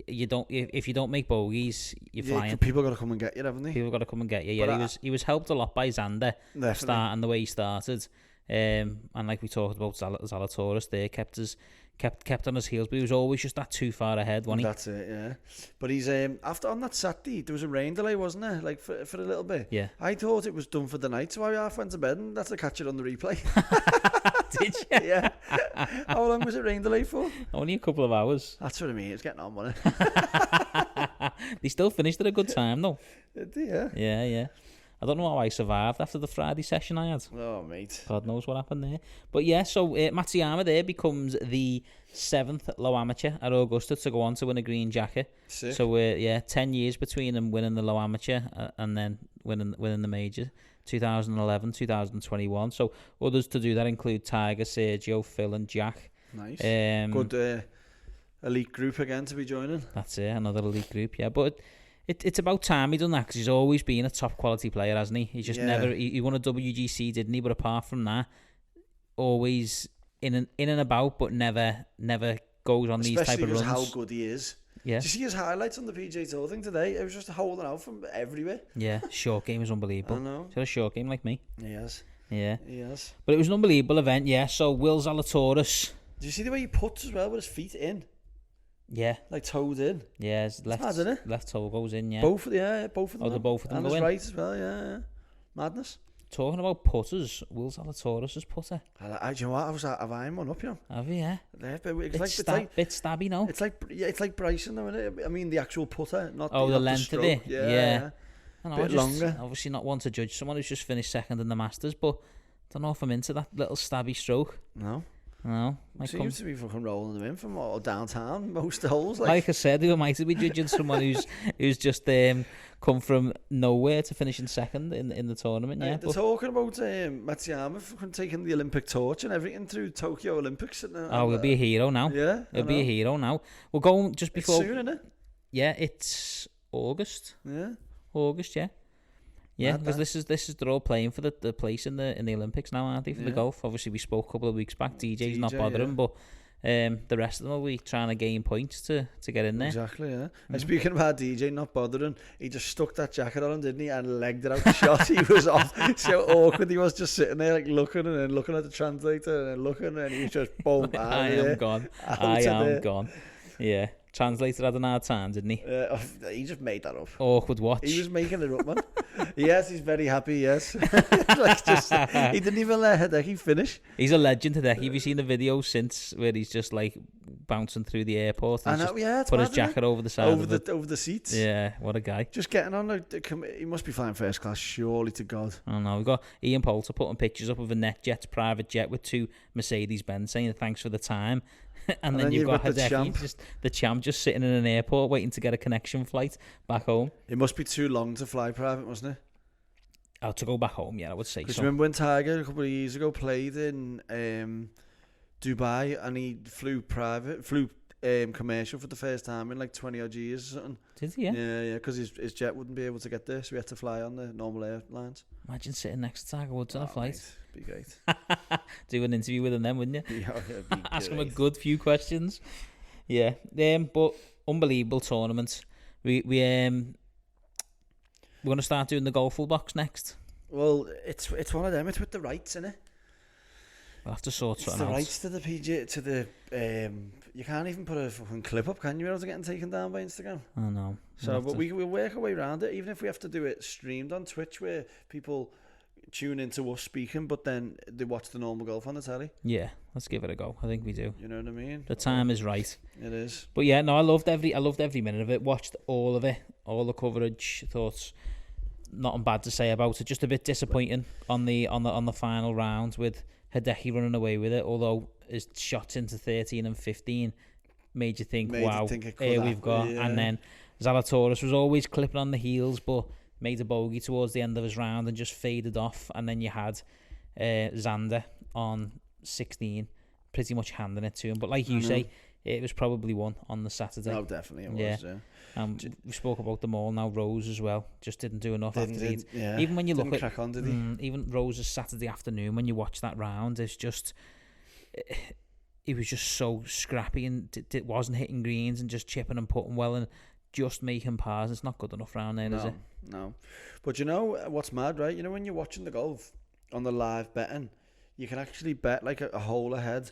You don't, if you don't make bogeys, you're flying. People got to come and get you, haven't they? People got to come and get you. Yeah, But he was helped a lot by Xander starting the way he started. And like we talked about, Zalatorius there kept on his heels, but he was always just that too far ahead, wasn't he? That's it, yeah. But he's after on that Saturday, there was a rain delay, wasn't there? Like for a little bit. Yeah. I thought it was done for the night, so I half went to bed, and that's to catch it on the replay. Did you? Yeah. How long was it rain delay for? Only a couple of hours. That's what I mean. It's getting on, wasn't it? They still finished at a good time though. Yeah. Yeah. I don't know how I survived after the Friday session I had. Oh, mate. God knows what happened there. But yeah, so Matsuyama there becomes the 7th low amateur at Augusta to go on to win a green jacket. Sick. So 10 years between them winning the low amateur and then winning the major. 2011, 2021. So others to do that include Tiger, Sergio, Phil and Jack. Nice. Good elite group again to be joining. That's it, another elite group, yeah. But it's about time he done that, because he's always been a top quality player, hasn't he? He's just never... He won a WGC, didn't he? But apart from that, always in and about, but never goes on these type of runs. Especially how good he is. Yeah. Did you see his highlights on the PGA Tour thing today? It was just holding out from everywhere. Yeah, short game is unbelievable. I know. He's got a short game like me. He has. Yeah. He has. But it was an unbelievable event, yeah. So Will Zalatorius... Did you see the way he puts as well with his feet in? Yeah. Like toed in. Yeah, his left toe goes in, yeah. Both of them. Oh, the both of them and go his in. right as well, yeah. Madness. Talking about putters, Will Zalatorius' putter. Do you know what? I've eyeing one up, you know. Have you, yeah? It's Bit stabby, no? It's like Bryson, though, isn't it? I mean, the actual putter, not the not length stroke. of it. Yeah. I know, Bit longer. Obviously not one to judge someone who's just finished second in the Masters, but I don't know if I'm into that little stabby stroke. No. No, Seems to be fucking rolling them in from all downtown most holes. Like I said, we might be judging someone who's just come from nowhere to finishing second in the tournament. Yeah, they're talking about Matsuyama fucking taking the Olympic torch and everything through Tokyo Olympics. He'll be a hero now. Yeah, he'll be a hero now. We're going just before. It's soon, isn't it? Yeah, it's August. Yeah, August. Yeah. Yeah, because this is they're all playing for the place in the Olympics now, aren't they? For the golf. Obviously, we spoke a couple of weeks back. DJ's not bothering, but the rest of them will be trying to gain points to get in there. Exactly. Yeah. And speaking about DJ not bothering, he just stuck that jacket on him, didn't he? And legged it out the shot. He was off. So awkward. He was just sitting there, like looking and then looking at the translator and then looking, and he just boom. I am gone. I am gone. Yeah. Translator had an hard time, didn't he? He just made that up. Awkward watch. He was making it up, man. Yes, he's very happy, yes. He didn't even let Hideki finish. He's a legend, Hideki. Have you seen the video since where he's just like bouncing through the airport and put his jacket over the side over the seats? Yeah, what a guy. Just getting on. He must be flying first class, surely to God. I don't know. We've got Ian Poulter putting pictures up of a NetJet's private jet with 2 Mercedes-Benz saying thanks for the time. And then you've got Hideki, the champ just sitting in an airport waiting to get a connection flight back home. It must be too long to fly private, mustn't it? Oh, to go back home, yeah, I would say so. Because remember when Tiger a couple of years ago played in Dubai and he flew commercial for the first time in like 20 odd years or something. Did he? Yeah, because his jet wouldn't be able to get there, so he had to fly on the normal airlines. Imagine sitting next to Tiger Woods on a flight. Mate, be great. Do an interview with him then, wouldn't you? Yeah, ask him a good few questions. Yeah, but unbelievable tournament. We're going to start doing the golf full box next. Well, it's one of them. It's with the rights, isn't it? We'll have to sort something out. The rights to the PGA, to the you can't even put a fucking clip up, can you? Without getting taken down by Instagram. I know. So, but we'll work our way around it, even if we have to do it streamed on Twitch, where people tune into us speaking, but then they watch the normal golf on the telly. Yeah, let's give it a go. I think we do. You know what I mean? The time is right. It is. But yeah, no, I loved every minute of it. Watched all of it, all the coverage. Thought nothing bad to say about it. Just a bit disappointing on the final round with Hideki running away with it. Although his shots into 13 and 15 made you think, wow, here we've got. Yeah. And then Zalatorius was always clipping on the heels, but made a bogey towards the end of his round and just faded off. And then you had Xander on 16, pretty much handing it to him. But like you say, it was probably won on the Saturday. No, definitely it was. Yeah. We spoke about them all now. Rose as well, just didn't do enough. Even when you look at crack on, did he? Even Rose's Saturday afternoon, when you watch that round, it's just he was just so scrappy and it wasn't hitting greens and just chipping and putting well and just making pars. It's not good enough round there, is it? No. But you know what's mad, right? You know when you're watching the golf on the live betting, you can actually bet like a hole ahead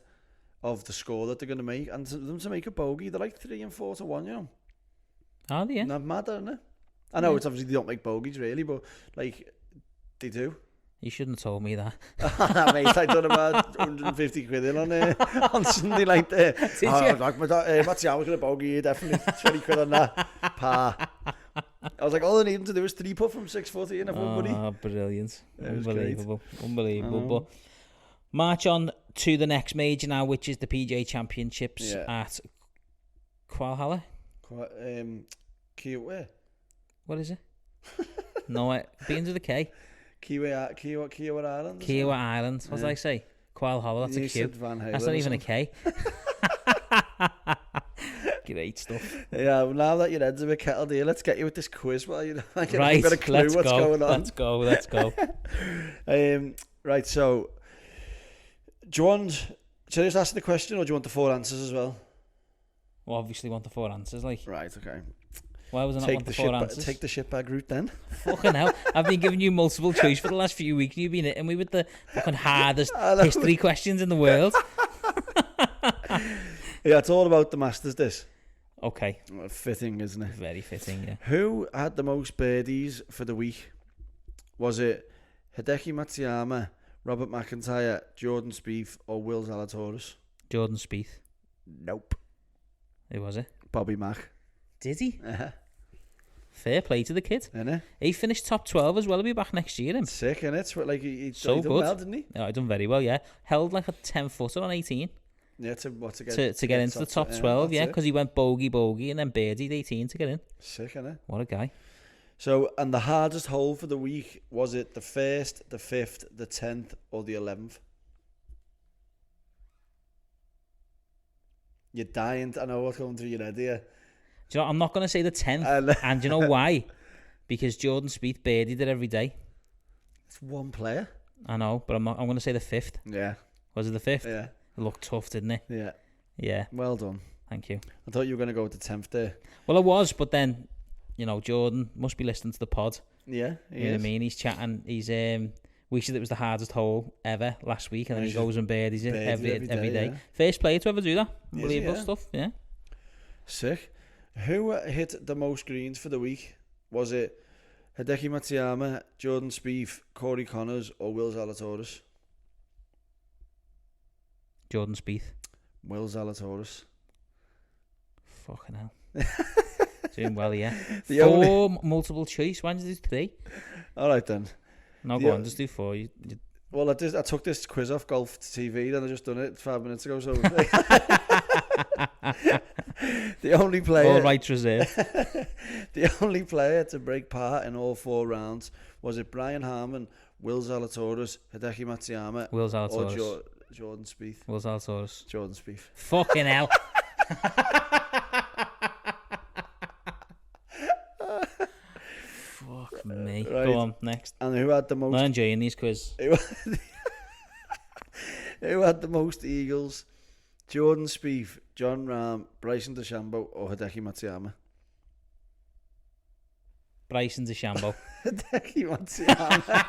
of the score that they're going to make, and for them to make a bogey, they're like 3 and 4 to 1, you know. Are they? Yeah. Not mad, isn't it? I know it's obviously they don't make bogeys really, but like they do. You shouldn't have told me that. Mate, I done about 150 quid in on Sunday night there. Did you? Matsuyama's going to bogey, definitely 20 quid on that. Par. I was like, all I need him to do is 3-putt from 640 and everybody. Oh, brilliant. Unbelievable. But march on to the next major now, which is the PGA Championships at Qualhalla. Kiwi. What is it? No, it begins with a K. Kiwi Island. Kiwi Island. What did I say? Qualhalla. That's a Q. That's not even a K. Great stuff. Yeah, well, now that your head's a bit kettled here, let's get you with this quiz. Well, you know, I've right, got a clue what's going on. Let's go. Right, so do you want? Should I just ask the question, or do you want the 4 answers as well? Well, obviously, want the 4 answers, like. Right. Okay. Why was I not want the 4 answers? Take the shitbag route then. Fucking hell. I've been giving you multiple choice for the last few weeks. You've been hitting me with the fucking hardest history questions in the world. Yeah, it's all about the Masters, this. Okay. Fitting, isn't it? Very fitting, yeah. Who had the most birdies for the week? Was it Hideki Matsuyama, Robert McIntyre, Jordan Spieth, or Will Zalatorius? Jordan Spieth. Nope. Who was it? Bobby Mack. Did he? Fair play to the kid. Innit? He finished top 12 as well. He'll be back next year. Him. Sick, innit? Like, he So done good. well, didn't he? Yeah, he done very well, yeah. Held like a 10-footer on 18 Yeah, to get into the top 12, yeah, because he went bogey, and then birdied 18 to get in. Sick, innit? What a guy. So, and the hardest hole for the week, was it the 1st, the 5th, the 10th, or the 11th? You're dying. I know what's going through your head here. Do you know, I'm not going to say the 10th, and do you know why? Because Jordan Spieth birdied it every day. It's one player. I know, but I'm going to say the 5th. Yeah. Was it the 5th? Yeah. It looked tough, didn't it? Yeah. Yeah. Well done. Thank you. I thought you were going to go with the 10th there. Well, I was, but then, you know, Jordan must be listening to the pod. Yeah, You know what I mean? He's chatting. He's we said it was the hardest hole ever last week, and then he Just goes and birdies it every day. Yeah. First player to ever do that. Yes, Unbelievable yeah. stuff. Yeah. Sick. Who hit the most greens for the week? Was it Hideki Matsuyama, Jordan Spieth, Corey Connors, or Will Zalatorius? Jordan Spieth. Will Zalatorius. Fucking hell. Doing well, yeah. The Four multiple choice. Why did you do 3? All right then. No, The go o- on. Just do 4. Well, I took this quiz off Golf TV, then I just done it 5 minutes ago. So the only player, All rights reserved. the only player to break par in all 4 rounds, was it Brian Harman, Will Zalatorius, Hideki Matsuyama, Will or Zalatorius. Jordan Spieth? Will Zalatorius. Jordan Spieth. Fucking hell. Fuck me. Right. Go on, next. And who had the most? I'm enjoying these quiz. Who had the most eagles? Jordan Spieth, John Rahm, Bryson De Shamble, or Hideki Matsuyama? Bryson De Shamble. Hideki Matsuyama.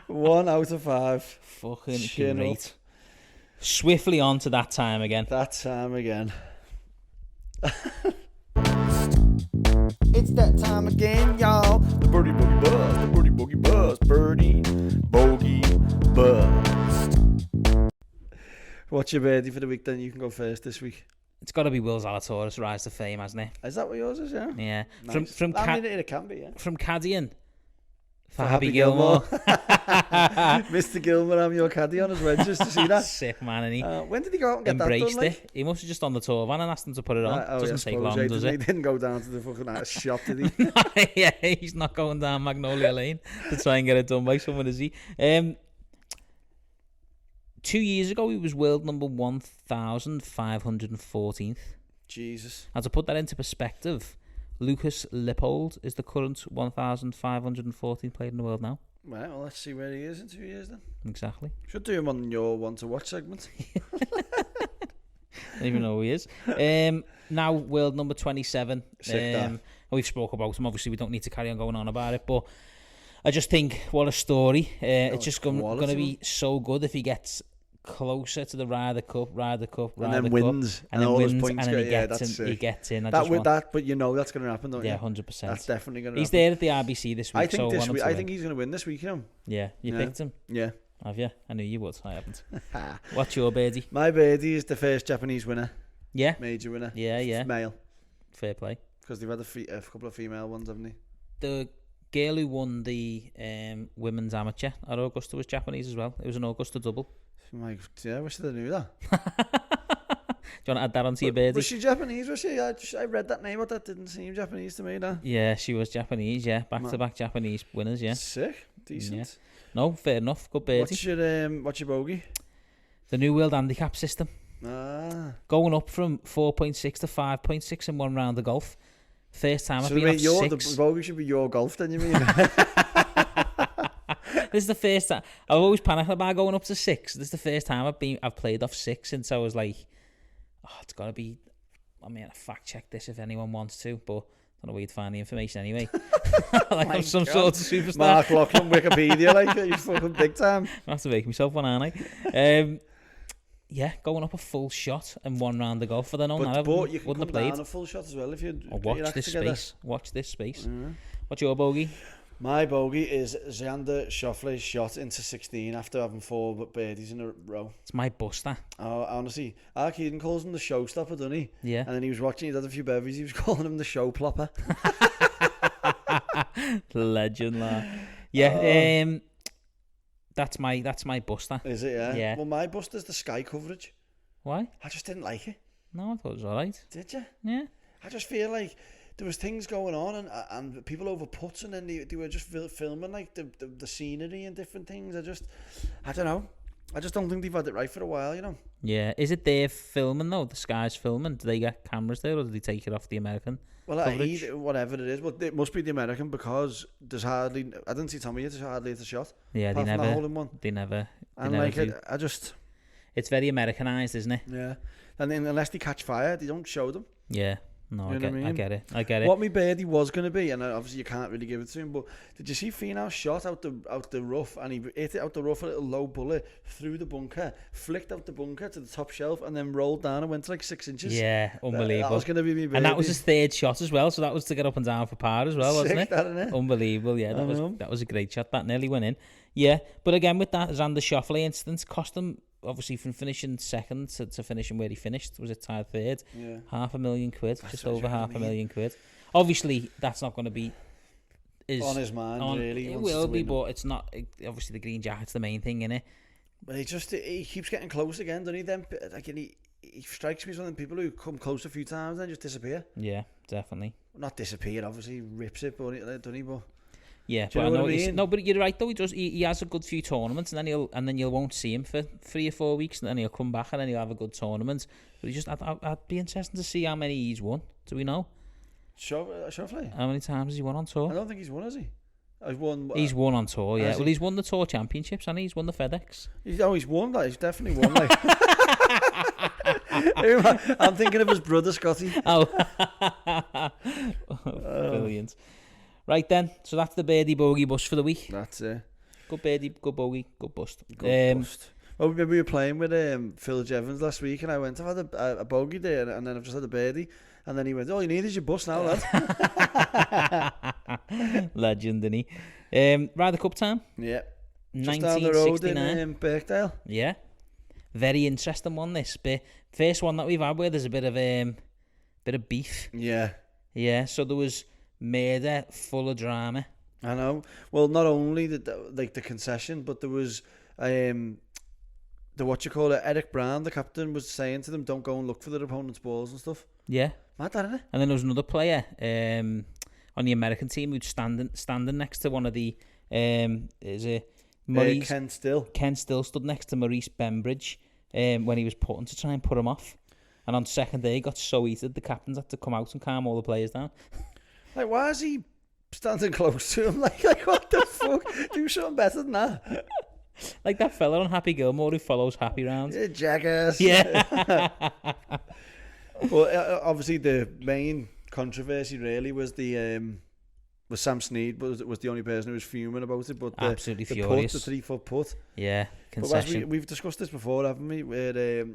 1 out of 5. Fucking Chin great. up. Swiftly on to that time again. That time again. It's that time again, y'all. The birdie bogey bust. The birdie bogey bust. Birdie bogey bust. What's your birdie for the week then? You can go first this week. It's got to be Will Zalatoris rise to fame, hasn't it? Is that what yours is, yeah? Yeah. Nice. From I mean, it can be, yeah. from caddying for Happy Happy Gilmore. Mr. Gilmore, I'm your caddy on his wedges to see that. Sick man, and he When did he go out and get embraced that done, it. He must have just on the tour van and asked him to put it on. Doesn't take long, does He it? didn't go down to the fucking shop, did he? Yeah, he's not going down Magnolia Lane to try and get it done by someone, is he? 2 years ago, he was world number 1,514th. Jesus. Now, to put that into perspective, Lucas Lippold is the current 1,514th player in the world now. Right, well, let's see where he is in 2 years then. Exactly. Should do him on your one to watch segment. Don't even know who he is. Now, world number 27. Sick that. We've spoke about him. Obviously, we don't need to carry on going on about it, but I just think, what a story. It's just going to be so good if he gets closer to the Ryder Cup, And then wins. and then all his wins, points and then go, he yeah, gets that's in. sick. He gets in. But you know that's going to happen, don't Yeah, you? 100%. That's definitely going to He's happen. there at the RBC this week. I think so this want him week. to I win. think he's going to win this week, you know? Yeah, you Yeah. picked him. Yeah. Have you? I knew you would. I haven't. What's your birdie? My birdie is the first Japanese winner, Yeah, major winner. yeah. Male. Fair play. Because they've had a couple of female ones, haven't they? The girl who won the women's amateur at Augusta was Japanese as well. It was an Augusta double. Yeah, I wish they knew that. Do you want to add that onto your birdie? Was she Japanese? Was she? I read that name, but that didn't seem Japanese to me. That. Yeah, she was Japanese. Yeah, back-to-back Japanese winners. Yeah. Sick, decent. Yeah. No, fair enough. Good birdie. What's your bogey? The new World Handicap System going up from 4.6 to 5.6 in one round of golf. First time I've been off 6. The bogey should be your golf, then you mean? This is the first time. I've always panicked about going up to 6. This is the first time I've played off 6 since I was like, it's got to be. I mean, fact check this if anyone wants to, but I don't know where you'd find the information anyway. Like I'm some sort of superstar. Mark Lachlan, Wikipedia, like he's fucking big time. I have to make myself one, aren't I? Yeah, going up a full shot in one round of golf. I don't know. But you can wouldn't come have played. down a full shot as well if you. Watch this space. Watch this space. What's your bogey? My bogey is Xander Schauffele's shot into 16 after having 4 birdies in a row. It's my buster. Oh, honestly, Ark Eden calls him the showstopper, doesn't he? Yeah. And then he was watching, he'd had a few bevies, he was calling him the show plopper. Legend, lad. Yeah, that's my buster. Is it, yeah? Yeah. Well, my buster's the sky coverage. Why? I just didn't like it. No, I thought it was alright. Did you? Yeah. I just feel like there was things going on and people over putts, and then they were just filming like the scenery and different things. I don't know. I just don't think they've had it right for a while, you know. Yeah. Is it their filming though? The Sky's filming? Do they get cameras there, or do they take it off the American? Well, whatever it is, but it must be the American, because there's hardly. I didn't see Tommy yet. There's hardly a shot. Yeah, they never. Hole in one. They never. And like I just. It's very Americanized, isn't it? Yeah. And then unless they catch fire, they don't show them. Yeah. No, I get it. What my birdie was going to be, and obviously you can't really give it to him, but did you see Finau's shot out the rough, and he hit it out the rough, a little low bullet through the bunker, flicked out the bunker to the top shelf, and then rolled down and went to like 6 inches. Yeah, unbelievable. That was going to be my birdie. And that was his third shot as well, so that was to get up and down for par as well, wasn't Sick, it? that, isn't it? Unbelievable, yeah. That was a great shot. That nearly went in. Yeah, but again, with that Xander Schauffele incident, cost him, obviously, from finishing second to finishing where he finished. Was it tied third? Yeah. £500,000, just over £500,000. Obviously, that's not going to be on his mind, really. It will be, but it's not. Obviously, the green jacket's the main thing, innit? But he keeps getting close again, doesn't he? Then, like, he strikes me as one of the people who come close a few times and then just disappear. Yeah, definitely. Not disappear, obviously, rips it, but doesn't he? But yeah, but I know what I mean? No, but you're right though. He has a good few tournaments, and then you won't see him for 3 or 4 weeks, and then he'll come back and then he'll have a good tournament. But I'd be interested to see how many he's won. Do we know? Schauffele? How many times has he won on tour? I don't think he's won, has he? He's won on tour, yeah. Well, he's won the Tour Championships, and he's won the FedEx. He's won that. He's definitely won. Like. I'm thinking of his brother, Scotty. Oh, brilliant. Right then, so that's the birdie bogey bust for the week. That's it. Good birdie, good bogey, good bust. Bust. Well, we were playing with Phil Jevons last week, and I went, I've had a bogey there, and then I've just had a birdie. And then he went, all you need is your bust now, lad. Legend, isn't he? Ryder Cup time? Yeah. Just down the road in Birkdale. Yeah. Very interesting one, this. First one that we've had where there's a bit of beef. Yeah. Yeah, so there was murder full of drama. I know. Well, not only the concession, but there was Eric Brown, the captain, was saying to them, don't go and look for their opponent's balls and stuff. Yeah. Mad, isn't it? And then there was another player on the American team who's standing next to one of the Maurice Ken Still. Ken Still stood next to Maurice Bembridge when he was putting to try and put him off. And on second day, he got so heated, the captains had to come out and calm all the players down. Like, why is he standing close to him? Like what the fuck? Do something better than that. Like that fella on Happy Gilmore who follows Happy round. Yeah, jackass. Yeah. Well, obviously the main controversy really was was Sam Snead was the only person who was fuming about it, but absolutely the furious. Putt, the 3-foot putt. Yeah, concession. But we've discussed this before, haven't we? Where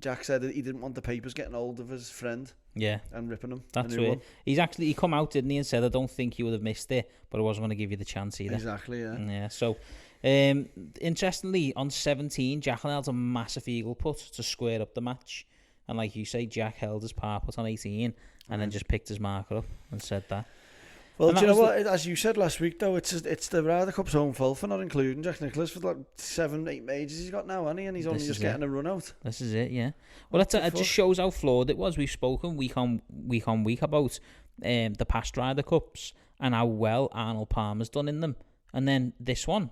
Jack said that he didn't want the papers getting hold of his friend. Yeah, and ripping him. That's right. He come out, didn't he, and said, I don't think you would have missed it, but I wasn't going to give you the chance either. Exactly. Yeah. Yeah. So, interestingly, on 17, Jack held a massive eagle putt to square up the match. And like you say, Jack held his par putt on 18 and then just picked his marker up and said that. Well, do you know what? As you said last week, though, it's the Ryder Cup's own fault for not including Jack Nicklaus for like 7-8 majors he's got now, hasn't he? And he's only just getting a run out. This is it, yeah. Well, it just shows how flawed it was. We've spoken week on week about the past Ryder Cups and how well Arnold Palmer's done in them. And then this one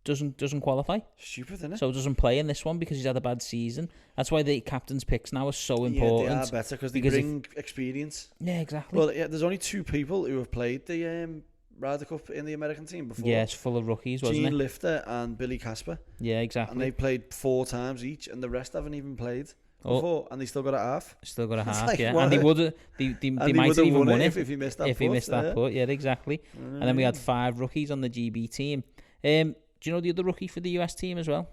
doesn't qualify. Stupid, isn't it? So doesn't play in this one because he's had a bad season. That's why the captain's picks now are so important. Yeah, they are better because they bring experience. Yeah, exactly. Well, yeah, there's only 2 people who have played the Ryder Cup in the American team before. Yeah, it's full of rookies, wasn't it? Gene Lifter and Billy Casper. Yeah, exactly. And they played 4 times each, and the rest haven't even played before, and they still got a half. Still got a half, like, yeah. And they would have, they might have even won it if he missed that if he missed that putt. Yeah, exactly. And then we had 5 rookies on the GB team. Do you know the other rookie for the US team as well?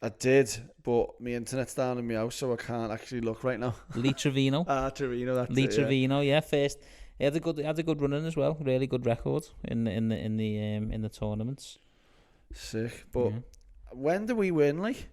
I did, but my internet's down in my house, so I can't actually look right now. Lee Trevino. Trevino, that's Lee Trevino, yeah. First He had a good run in as well. Really good record in the tournaments. Sick. But when do we win? Like,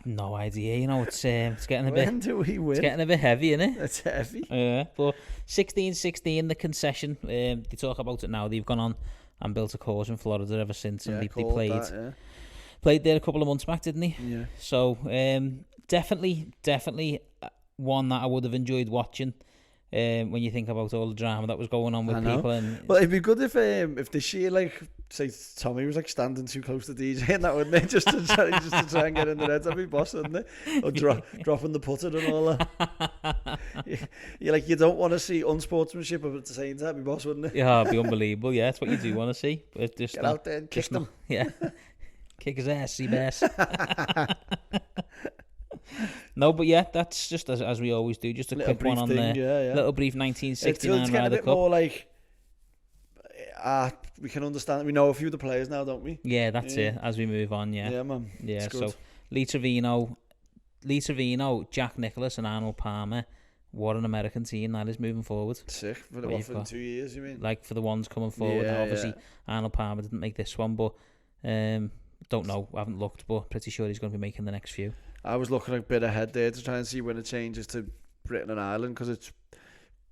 no idea. You know, it's getting a bit. When do we win? It's getting a bit heavy, isn't it? It's heavy. Yeah, but 16, the concession. They talk about it now. They've gone on and built a course in Florida ever since, and they played there a couple of months back, didn't they? Yeah. So definitely one that I would have enjoyed watching. When you think about all the drama that was going on with people, and well, it'd be good if this year, like, say Tommy was like standing too close to DJ and that, wouldn't it? just to try and get in the heads, that'd be boss, wouldn't it? Or dropping the putter and all that. You like, you don't want to see unsportsmanship, but at the same time, be boss, wouldn't it? Yeah, it'd be unbelievable. Yeah, that's what you do want to see. But just get out there and kick them. Yeah, kick his ass, see bass. No, but yeah, that's just as we always do. Just a quick one on there. Yeah. Little brief 1969 it's Ryder a bit Cup. More like, we can understand. We know a few of the players now, don't we? Yeah, that's it. As we move on, yeah, man. Yeah, so Lee Trevino, Jack Nicklaus, and Arnold Palmer. What an American team that is moving forward. Sick. For the 2 years, you mean? Like for the ones coming forward. Yeah, obviously, Arnold Palmer didn't make this one, but don't know. I haven't looked, but pretty sure he's going to be making the next few. I was looking a bit ahead there to try and see when it changes to Britain and Ireland, because it's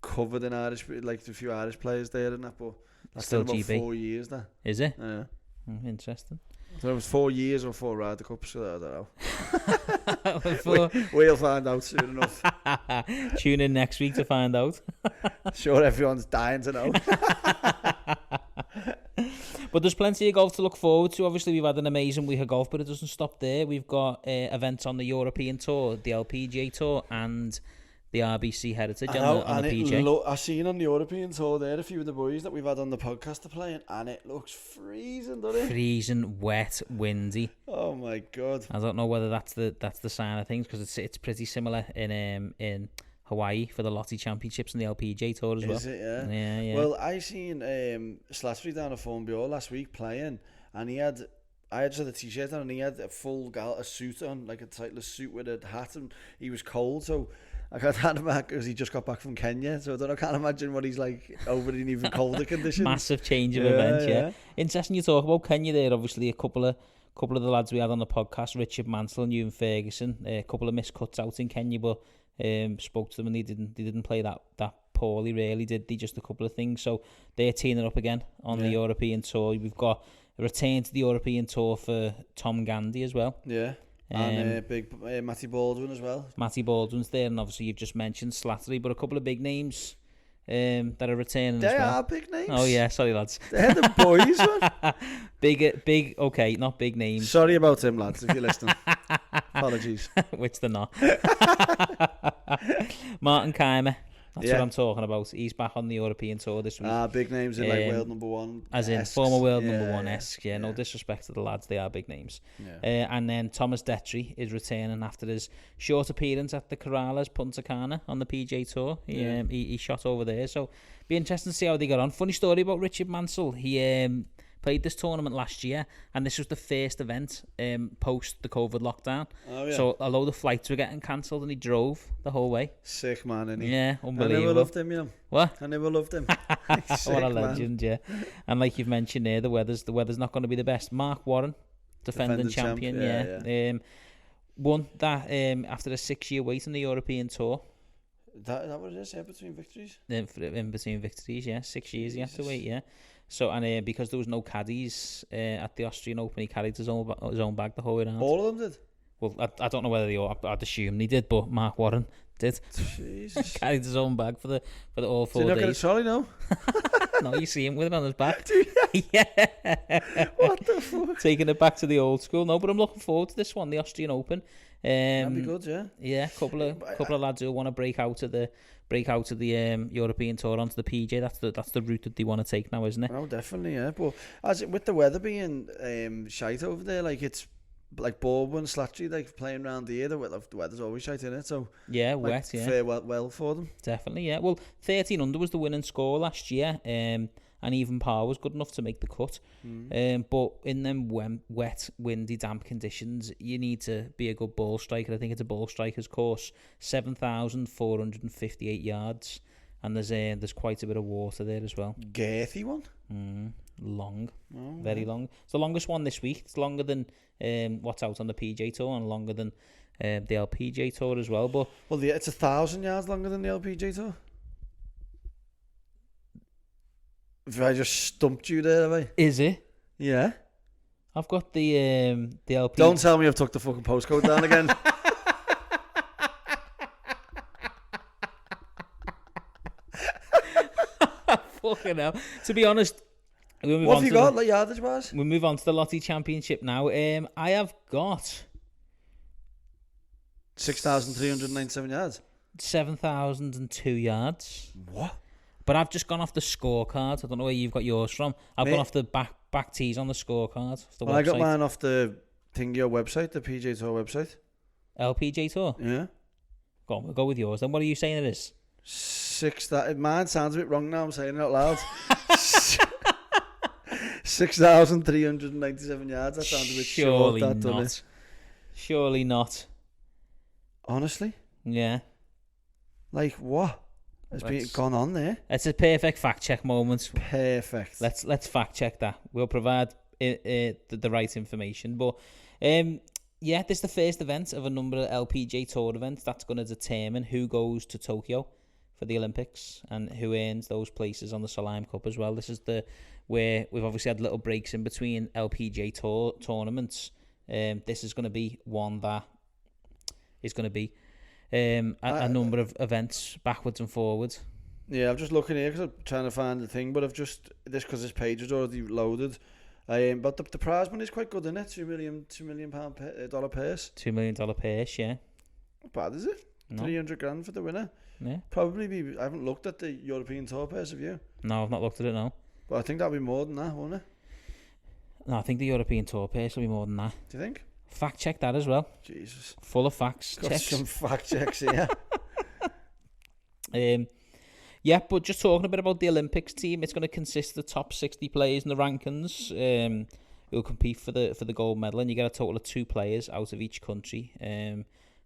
covered in Irish, like a few Irish players there and that, but that's still about GB. 4 years now. Is it? Yeah. Interesting. So it was 4 years or 4 Ryder Cups, so I don't know. We'll find out soon enough. Tune in next week to find out. Sure, everyone's dying to know. But there's plenty of golf to look forward to. Obviously, we've had an amazing week of golf, but it doesn't stop there. We've got events on the European Tour, the LPGA Tour, and the RBC Heritage on the PJ. I've seen on the European Tour there a few of the boys that we've had on the podcast are playing, and it looks freezing, doesn't it? Freezing, wet, windy. Oh my God! I don't know whether that's the sign of things, because it's pretty similar in Hawaii for the Lottie Championships and the LPGA Tour as well. Is it? Yeah. Yeah. Well, I seen Slattery down at Formby last week playing, and I just had a t-shirt on, and he had a full a suit on, like a Titleist suit with a hat, and he was cold, so I got that back because he just got back from Kenya, so I can't imagine what he's like over in even colder conditions. Massive change of events, yeah. Interesting you talk about Kenya there. Obviously, a couple of the lads we had on the podcast, Richard Mansell and Ewan Ferguson, a couple of missed cuts out in Kenya, but spoke to them and they didn't play that poorly, really, did they? Just a couple of things. So they're teeing it up again on the European Tour. We've got a return to the European Tour for Tom Gandy as well. Yeah. And big Matty Baldwin as well. Matty Baldwin's there, and obviously you've just mentioned Slattery, but a couple of big names that are returning as well. They are big names. Oh yeah, sorry lads. They're the boys, man. Big. Okay, not big names. Sorry about him, lads, if you're listening. Apologies. Which they're not. Martin Keimer. That's what I'm talking about. He's back on the European Tour this week. Big names in like world number one. As in former world number one-esque. Yeah, no disrespect to the lads. They are big names. Yeah. And then Thomas Detry is returning after his short appearance at the Corrales Punta Cana on the PJ Tour. He shot over there. So be interesting to see how they get on. Funny story about Richard Mansell. He played this tournament last year, and this was the first event post the COVID lockdown. So a load of flights were getting cancelled, and he drove the whole way. Sick man, isn't he? Yeah, unbelievable. I never loved him, you know. What? I never loved him. Sick, what a legend, man. Yeah. And like you've mentioned there, the weather's not going to be the best. Mark Warren, defending champion, won that after a 6-year wait on the European Tour. That what it is, between victories? In between victories, 6 years you have to wait, So, and because there was no caddies at the Austrian Open, he carried his own bag the whole way around. All of them did? Well, I don't know whether they all, I'd assume they did, but Mark Warren did. Jesus. Carried his own bag for the all 4 days. Did you not get a trolley, no? No, you see him with it on his back. Do you? Yeah. What the fuck? Taking it back to the old school. No, but I'm looking forward to this one, the Austrian Open. That'd be good, yeah. Yeah, couple of lads who want to break out of the European Tour onto the PJ. That's the route that they want to take now, isn't it? Oh, definitely, yeah. But with the weather being shite over there, like it's like Baldwin, Slattery, like playing around here, the weather's always shite, isn't it? So yeah, like, wet, yeah. Fair well for them. Definitely, yeah. Well, 13 under was the winning score last year, and even par was good enough to make the cut. But in them wet, windy, damp conditions, you need to be a good ball striker. I think it's a ball striker's course, 7,458 yards. and there's quite a bit of water there as well. Girthy one. Long, Oh, very long. It's the longest one this week. It's longer than what's out on the PJ Tour and longer than the LPGA Tour as well. But Well, it's 1,000 yards longer than the LPGA Tour. If I just stumped you there, have I? is it? Yeah. I've got the LPGA. Don't tell me I've took the fucking postcode down again. Fucking hell. To be honest, we'll move What on have you to got, like yardage wise? We'll move on to the Lottie Championship now. I have got 6,397 yards. 7,002 yards. What? But I've just gone off the scorecard. I don't know where you've got yours from. I've gone off the back tees on the scorecard. Off the Well, I got website. mine off the Tingio website, the PJ Tour website. LPGA Tour. Yeah. Go on, we'll go with yours. Then what are you saying it is? Mine sounds a bit wrong now. I'm saying it out loud. 6,397 yards. That sounds a bit Surely short. That, doesn't not. it? Surely not. Honestly, Yeah. like what has been gone on there? It's a perfect fact check moment. Perfect. Let's fact check that. We'll provide the right information. But yeah, this is the first event of a number of LPGA Tour events that's going to determine who goes to Tokyo for the Olympics and who earns those places on the Salam Cup as well. This is where we've obviously had little breaks in between LPGA Tour tournaments. This is going to be one that is going to be a number of events backwards and forwards. Yeah, I'm just looking here because I'm trying to find the thing, but I've just because this page is already loaded. But the prize money is quite good, isn't it? $2 million dollar purse. $2 million purse, yeah. Not bad, is it? No. 300 grand for the winner. Yeah. Probably be. I haven't looked at the European Tour purse, have you? No, I've not looked at it now. But I think that'll be more than that, won't it? No, I think the European Tour purse will be more than that. Do you think? Fact check that as well. Jesus. Full of facts. Got Checks. some fact checks here. Yeah, but just talking a bit about the Olympics team, it's going to consist of the top 60 players in the rankings who'll compete for the gold medal, and you get a total of 2 players out of each country.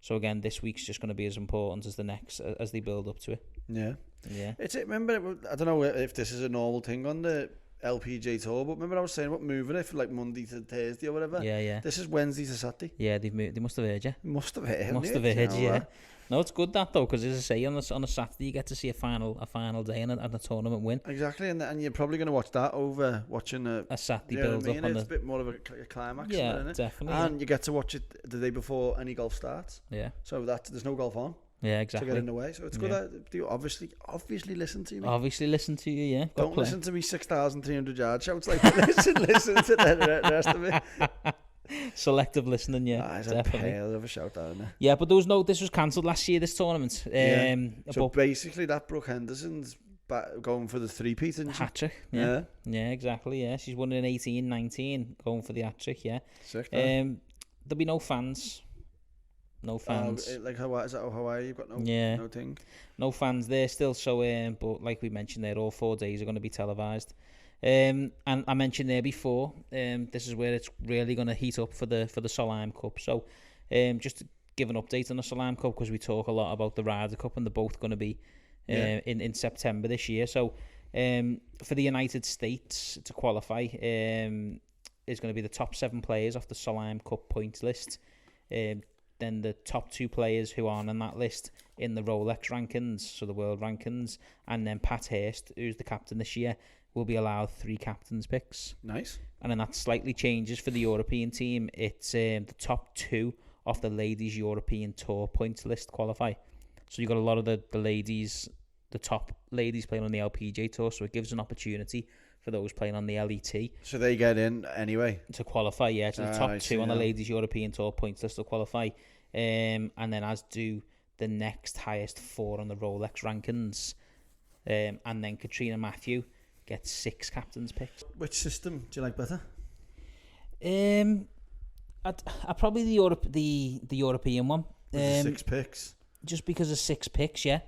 So again, this week's just going to be as important as the next as they build up to it. Yeah. Yeah. Remember, I don't know if this is a normal thing on the LPGA Tour, but remember I was saying about moving it from like Monday to Thursday or whatever? Yeah. This is Wednesday to Saturday. Yeah, they've moved. They must have heard you. Must have heard you, yeah. No, it's good that though, because as I say, on a Saturday you get to see a final day and a tournament win. Exactly, and you're probably going to watch that over watching a Saturday build build up on It's a bit more of a climax, yeah, isn't it? Definitely. And you get to watch it the day before any golf starts. Yeah. So that there's no golf on. Yeah, exactly. To get in the way, so it's good that you obviously listen to me. Obviously listen to you, yeah. Don't listen to me 6,300 yards shouts like listen to the rest of it. Selective listening, yeah. It's definitely. a pale of a shout out, isn't it? Yeah, but this was cancelled last year, this tournament. So basically that Brooke Henderson's going for the three-peat, isn't she? Hat-trick, yeah. Yeah, exactly, yeah. She's won in 18, 19, going for the hat-trick, yeah. Sick, there'll be no fans. No fans. Like Hawaii, is that Hawaii? You've got no thing? No fans there still, so but like we mentioned there, all 4 days are going to be televised. And I mentioned there before, this is where it's really going to heat up for the Salam Cup. So just to give an update on the Salam Cup, because we talk a lot about the Ryder Cup, and they're both going to be in September this year. So for the United States to qualify, is going to be the top 7 players off the Salam Cup points list. Then the top 2 players who aren't on that list in the Rolex rankings, so the world rankings, and then Pat Hurst, who's the captain this year, will be allowed 3 captains picks. Nice. And then that slightly changes for the European team. It's the top 2 off the ladies' European Tour points list qualify. So you've got a lot of the ladies, the top ladies playing on the LPGA Tour, so it gives an opportunity for those playing on the LET. So they get in anyway? To qualify, yeah. So the top 2 on the ladies' European Tour points list will qualify. And then as do the next highest 4 on the Rolex rankings. And then Katrina Matthew gets 6 captains picked. Which system do you like better? I'd probably the European one. With the 6 picks. Just because of 6 picks, yeah.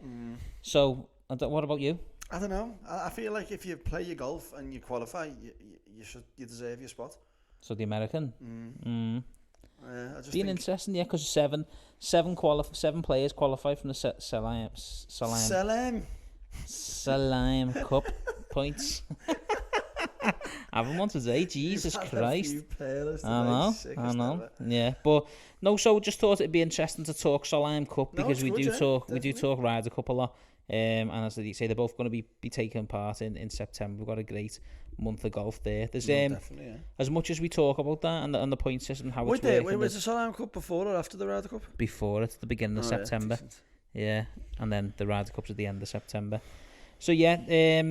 So, what about you? I don't know. I feel like if you play your golf and you qualify, you deserve your spot. So the American. I just Being interesting, yeah, because 7 players qualify from the Salam. Salam Cup points. Having one today, Jesus Christ. I know. Yeah, but no. So just thought it'd be interesting to talk Salam Cup because we do talk Ryder Cup a lot. And as they say, they're both going to be taking part in September. We've got a great month of golf there. There's as much as we talk about that and the point system, how it's working. Was the Salam Cup before or after the Ryder Cup? Before, it's the beginning of September. Yeah, and then the Ryder Cup's at the end of September. So yeah,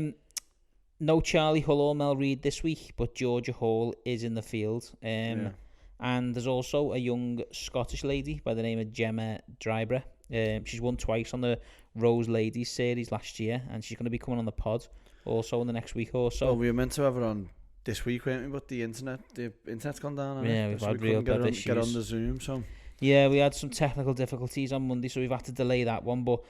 no Charlie Hull or Mel Reid this week, but Georgia Hall is in the field. And there's also a young Scottish lady by the name of Gemma Drybra. She's won twice on the Rose Ladies Series last year, and she's going to be coming on the pod also in the next week or so. Well, we were meant to have her on this week, weren't we? But the internet's gone down. Yeah, we've had real bad issues. Get on the Zoom, so... Yeah, we had some technical difficulties on Monday, so we've had to delay that one. But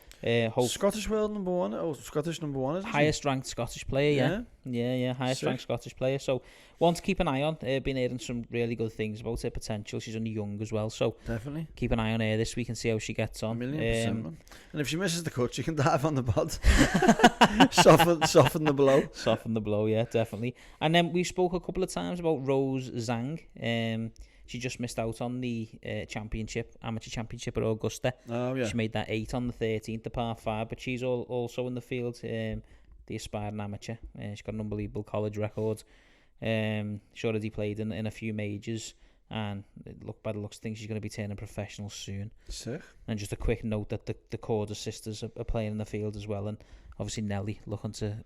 Scottish world number one, Scottish number one, isn't highest ranked Scottish player, yeah, highest ranked Scottish player. So one to keep an eye on. Been hearing some really good things about her potential. She's only young as well, so definitely keep an eye on her this week and see how she gets on. 1,000,000%, man. And if she misses the cut, she can dive on the pod. soften the blow. Soften the blow, yeah, definitely. And then we spoke a couple of times about Rose Zang. She just missed out on the amateur championship at Augusta. Oh, yeah. She made that 8 on the 13th, the par 5, but she's also in the field, the aspiring amateur. She's got an unbelievable college record. She already played in a few majors, and by the looks of things, she's going to be turning professional soon. Sick. And just a quick note that the Corder sisters are playing in the field as well, and obviously Nelly looking to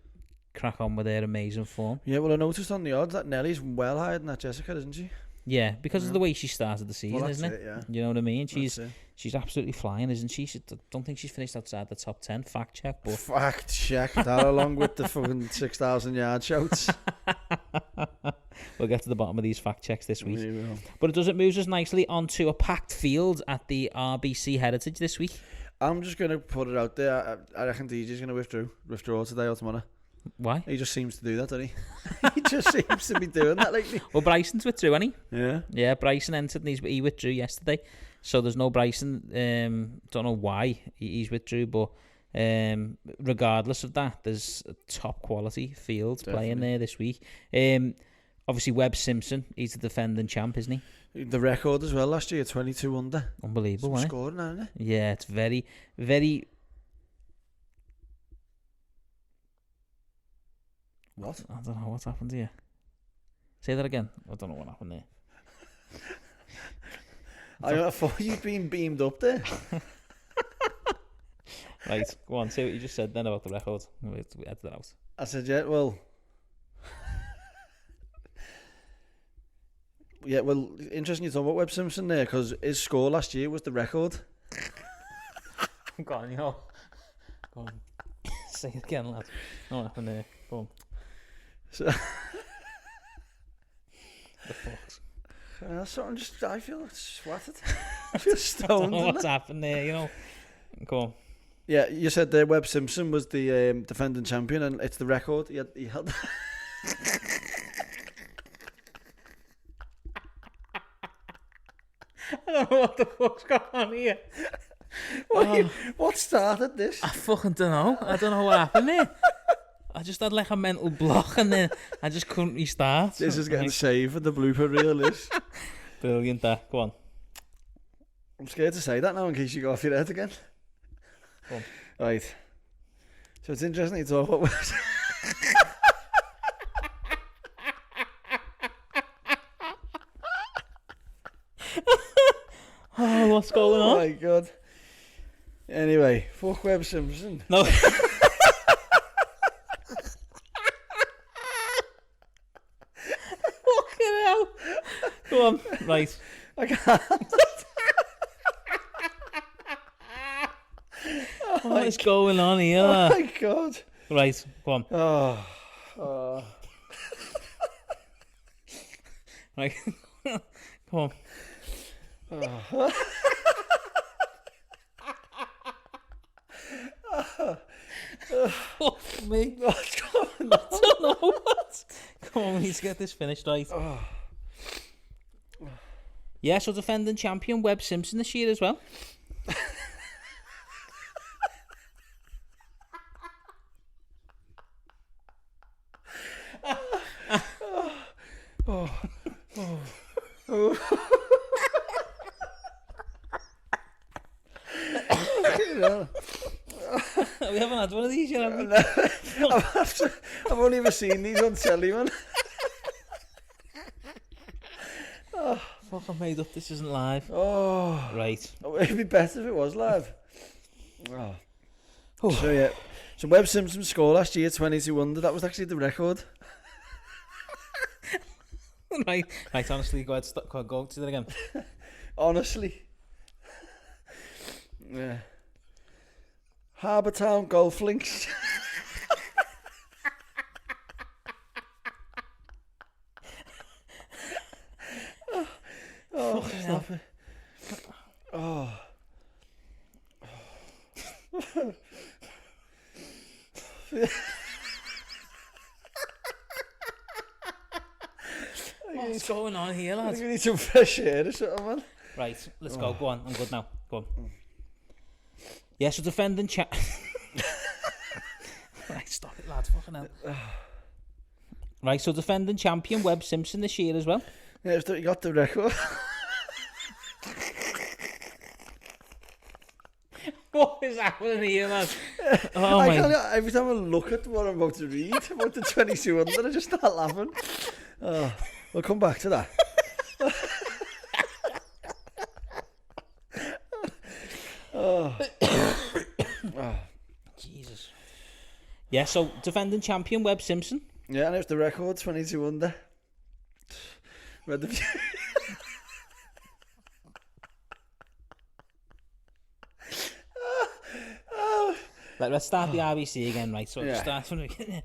crack on with their amazing form. Yeah, well, I noticed on the odds that Nelly's well higher than that Jessica, isn't she? Yeah, because of the way she started the season, isn't it? Yeah. You know what I mean? She's absolutely flying, isn't she? I don't think she's finished outside the top 10. Fact check. But fact check that along with the fucking 6,000 yard shouts. We'll get to the bottom of these fact checks this week. But it moves us nicely onto a packed field at the RBC Heritage this week. I'm just going to put it out there. I reckon DJ's going to withdraw today or tomorrow. Why? He just seems to do that, doesn't he? He just seems to be doing that lately. Well, Bryson's withdrew, hasn't he? Yeah. Yeah, Bryson entered and he withdrew yesterday. So there's no Bryson. Don't know why he's withdrew, but regardless of that, there's a top quality field playing there this week. Obviously, Webb Simpson, he's the defending champ, isn't he? The record as well last year, 22 under. Unbelievable, isn't it? Scoring, isn't it? Yeah, it's very, very... What? I don't know what's happened here. Say that again. I don't know what happened there. I thought you'd been beamed up there. Right, go on. Say what you just said then about the record. We edit that out. I said, yeah, well... Yeah, well, interesting you talk about Webb Simpson there, because his score last year was the record. Go on, you know. Go on. Say it again, lad. What happened there? Go on. So, the fuck? I feel swatted. I feel stoned. I don't know what's happened there, you know. Go on. Yeah, you said there Webb Simpson was the defending champion, and it's the record. He held. I don't know what the fuck's going on here. What started this? I fucking don't know. I don't know what happened there. I just had like a mental block and then I just couldn't restart. This is getting saved for the blooper reel, this. Brilliant, that. Go on. I'm scared to say that now in case you go off your head again. Go on. Right. So it's interesting to talk about. Oh, what's going on? Oh my god. Anyway, fuck Webb Simpson. No. Fucking hell. Go on. Right. I can't. What is going on here? Oh my god. Right, go on. Oh. Right. Come on. Fuck me. What's going on? I don't know what. Come on, we need to get this finished, right? Yeah, so defending champion Webb Simpson this year as well. We haven't had one of these yet, have we? I've only ever seen these on telly, man. Fuck, I made up this isn't live. Oh, Right. it'd be better if it was live. So yeah, so Webb Simpson's score last year, 22 under. That was actually the record. Right, honestly, go ahead, go to that again. Honestly. Yeah. Harbour Town Golf Links. Oh, stop it. Oh. What's going on here, I lads? think we need some fresh air or something, man. Right, let's go. Go on, I'm good now. Go on. Yeah, so defending Right, stop it, lads. Fucking hell. Right, so defending champion Webb Simpson this year as well. Yeah, you got the record. What is happening here, lads? Oh my... Every time I look at what I'm about to read, about the 22 under, I just start laughing. Oh, we'll come back to that. Oh. Jesus. Yeah, so defending champion Webb Simpson. Yeah, and it's the record, 22 under. Read the view. Let's start the RBC again, right? So Yeah. start from the beginning.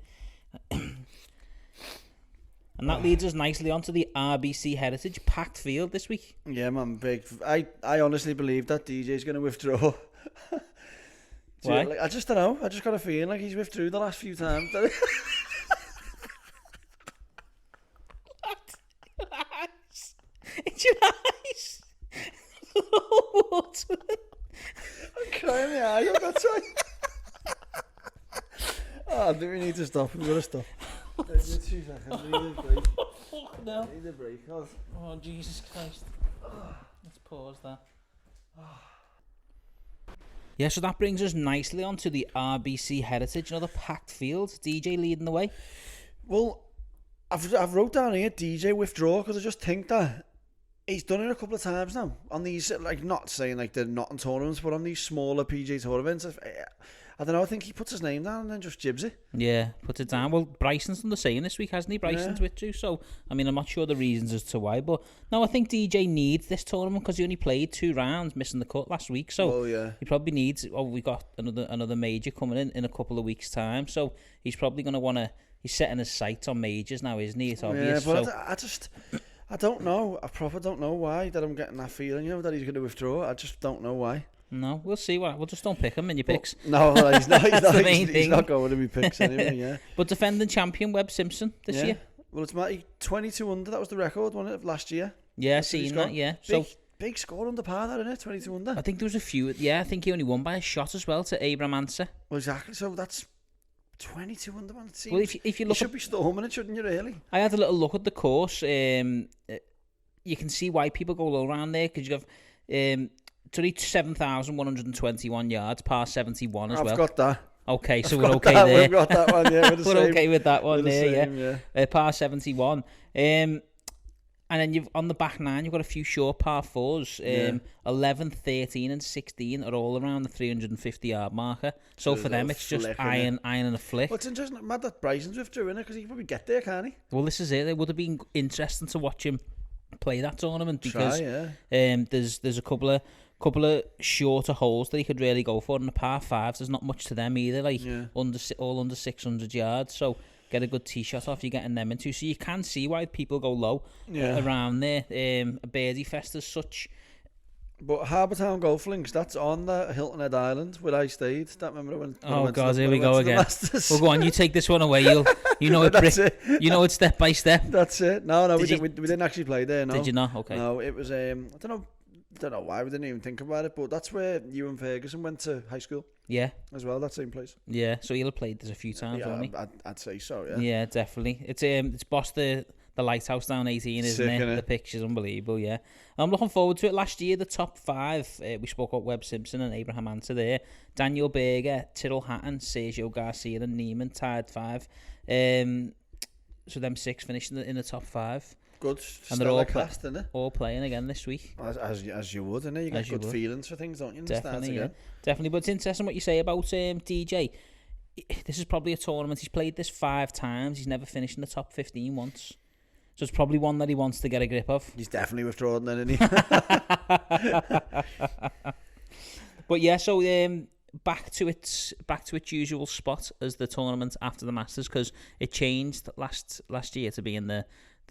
And that leads us nicely onto the RBC Heritage packed field this week. Yeah, man, big. I honestly believe that DJ's going to withdraw. Why? Like, I just don't know. I just got a feeling like he's withdrew the last few times. It's your eyes. I'm crying my eyes out, that's why. Oh, I think we need to stop. We've got to stop. 2 seconds. We need a break. No. We need a break. Oh, Jesus Christ. Let's pause that. Yeah, so that brings us nicely onto the RBC Heritage, another packed field. DJ leading the way. Well, I've wrote down here DJ withdraw because I just think that he's done it a couple of times now on these, like, not saying like they're not in tournaments, but on these smaller PGA tournaments. I don't know, I think he puts his name down and then just jibs it. Yeah, puts it down. Well, Bryson's done the same this week, hasn't he? Bryson's withdrew, so, I mean, I'm not sure the reasons as to why, but no, I think DJ needs this tournament because he only played 2 rounds, missing the cut last week, so he probably needs, we got another major coming in a couple of weeks' time, so he's probably going to want to, he's setting his sights on majors now, isn't he? It's obvious. Yeah, but I don't know. I proper don't know why that I'm getting that feeling, that he's going to withdraw. I just don't know why. No, we'll see. We'll just don't pick him in your picks. No, he's not. He's not going to be picks anyway. Yeah. But defending champion Webb Simpson this year. Well, it's 22 under. That was the record, wasn't it, of last year? Yeah, seen that. Yeah. So big score under par, that, isn't it? 22 under. I think there was a few. Yeah, I think he only won by a shot as well to Abraham Answer. Well, exactly. So that's 22 under, man. It seems. Well, if you look, you should be storming it, shouldn't you? Really? I had a little look at the course. You can see why people go low around there because you have. To reach 7,121 yards, par 71 as well. I've got that. Okay, so we're okay there. We've got that one, yeah. We're okay with that one there, yeah. Par 71. And then you've on the back 9, you've got a few short par 4s. 11, 13 and 16 are all around the 350-yard marker. So for them, it's just iron and a flick. Well, it's interesting. Mad that Bryson's withdrew, innit? Because he can probably get there, can't he? Well, this is it. It would have been interesting to watch him play that tournament because there's a couple of shorter holes that he could really go for, and the par 5s, there's not much to them either, under 600 yards, so get a good tee shot off, you're getting them into, so you can see why people go low around there. A birdie fest as such. But Harbour Town Golf Links, that's on the Hilton Head Island where I stayed. That remember when oh god, here we go again. Well, go on, you take this one away. You know it. You know it step by step. That's it. No, we didn't actually play there. No, did you not? Okay. No, it was I don't know why we didn't even think about it, but that's where you and Ferguson went to high school. Yeah. As well, that same place. Yeah, so you'll have played this a few times, won't he? I'd say so. Yeah. Yeah, definitely. It's boss the the lighthouse down 18, isn't Sick, it? innit? The picture's unbelievable, yeah. I'm looking forward to it. Last year, the top 5, we spoke about Webb Simpson and Abraham Ancer there. Daniel Berger, Tyrrell Hatton, Sergio Garcia and Neiman tied 5. So them 6 finished in the top 5. Good. And they're all, cast, isn't it? all playing again this week. As you would, innit? You get good feelings for things, don't you? Definitely, yeah. Definitely. But it's interesting what you say about DJ. This is probably a tournament. He's played this 5 times. He's never finished in the top 15 once. So it's probably one that he wants to get a grip of. He's definitely withdrawn then, isn't he? But yeah, so back to its usual spot as the tournament after the Masters, because it changed last year to be in the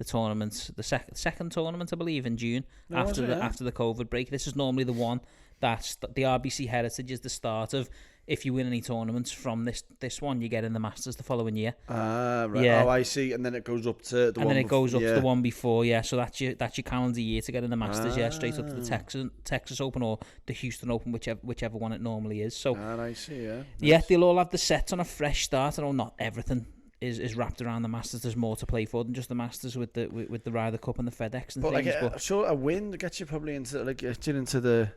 tournament, the second tournament, I believe, in June after the COVID break. This is normally the one that the RBC Heritage is the start of. If you win any tournaments from this one, you get in the Masters the following year. Ah, right. Yeah. Oh, I see. And then it goes up to the one. And then it goes up yeah. to the one before, yeah. So that's your calendar year to get in the Masters, yeah, straight up to the Texas Open or the Houston Open, whichever one it normally is. So I see, yeah. Yeah, they'll all have the sets on a fresh start. I know not everything is wrapped around the Masters. There's more to play for than just the Masters with the Ryder Cup and the FedEx and things. But sure, a win gets you probably into does it get you into the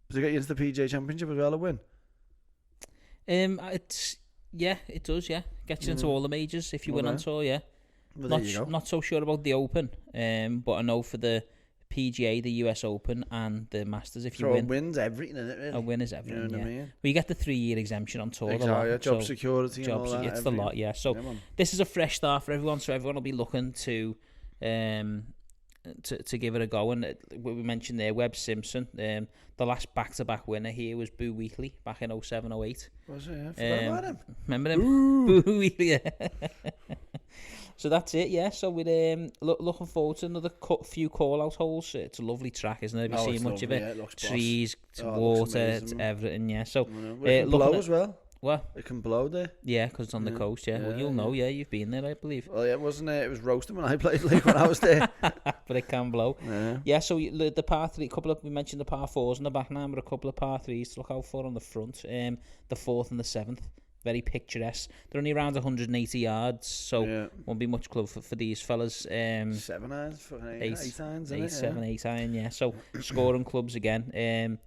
PGA Championship as well, a win? It does, yeah. Gets you into all the majors if you win on tour, yeah. Well, Not so sure about the Open, but I know for the PGA, the US Open, and the Masters, if you win, a win's everything, isn't it? Really? A win is everything. You know what yeah. I mean? Well, you get the 3-year exemption on tour. Exactly, lot, job security, and all that. It's the lot, yeah. So this is a fresh start for everyone. So everyone will be looking to give it a go. And we mentioned there, Webb Simpson, the last back-to-back winner here was Boo Weekley back in 07-08. Was it? Yeah, I forgot about him. Remember him? Boo Weekley, yeah. So that's it, yeah. So we're looking forward to another few call-out holes. It's a lovely track, isn't it? Have you seen much of it? Yeah, it looks trees, water, it's everything, yeah. So it can blow as well. What? It can blow there. Yeah, because it's on the coast, yeah. Well, you'll know, yeah. You've been there, I believe. Well, yeah, it wasn't it? It was roasting when I played when I was there. But it can blow. Yeah, so the par 3, we mentioned the par 4s in the back now, but a couple of par 3s to look out for on the front. The 4th and the 7th. Very picturesque. They're only around 180 yards, so won't be much club for these fellas. 7 irons for 8 irons, 8 iron, yeah. So scoring clubs again.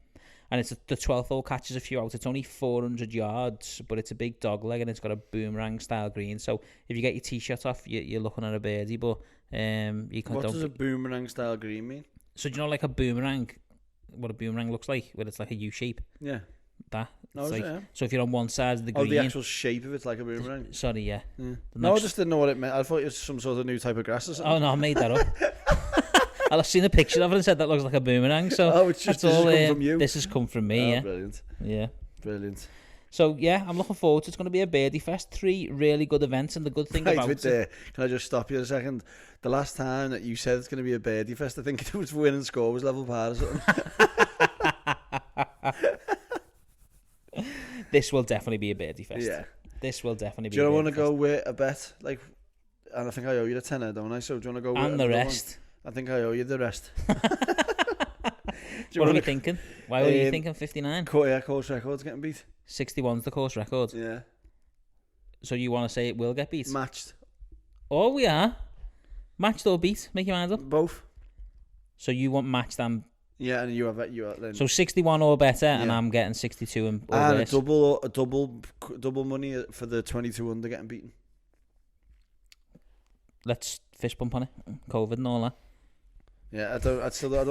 And it's the 12th hole catches a few out. It's only 400 yards, but it's a big dog leg and it's got a boomerang style green. So if you get your tee shot off, you're looking at a birdie. But you can. What does a boomerang style green mean? So do you know like a boomerang? What a boomerang looks like, where it's like a U shape. Yeah. That. No, like, yeah. So if you're on one side of the green. Oh, the actual shape of it's like a boomerang. Sorry, yeah. No, I just didn't know what it meant. I thought it was some sort of new type of grass or something. Oh no, I made that up. I've seen a picture of it and said that looks like a boomerang. So it's just, this has come from you. This has come from me. Yeah, brilliant. Yeah, brilliant. So yeah, I'm looking forward to it. It's going to be a birdie fest. 3 really good events, and the good thing about it. Can I just stop you a second? The last time that you said it's going to be a birdie fest, I think it was win and score was level par or something. This will definitely be a birdie fest. Yeah, this will definitely be. Do you want to go with a bet? And I think I owe you the tenner, don't I? So do you want to go with the rest? I think I owe you the rest. What are we thinking? Why were you thinking 59? Course record's getting beat. 61's the course record. Yeah. So you want to say it will get beat? Matched. Oh, we are. Matched or beat? Make your mind up. Both. So you want matched and... Yeah, and you have then. So 61 or better, and I'm getting 62 and a double money for the 22 under getting beaten. Let's fist bump on it. COVID and all that. Yeah, I don't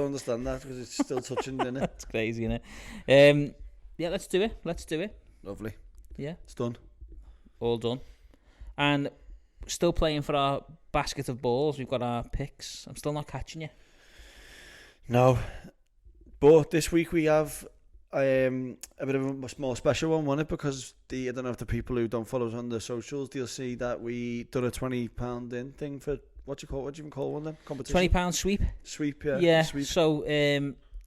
understand that because it's still touching, isn't it? It's crazy, isn't it? Yeah, let's do it. Lovely. Yeah, it's done. All done. And still playing for our basket of balls. We've got our picks. I'm still not catching you. No, but this week we have a bit of a more special one, wasn't it? Because I don't know if the people who don't follow us on the socials, they'll see that we done a £20 in thing for what do you even call one of them? Competition. £20 sweep. Sweep, yeah. Yeah. Sweep. So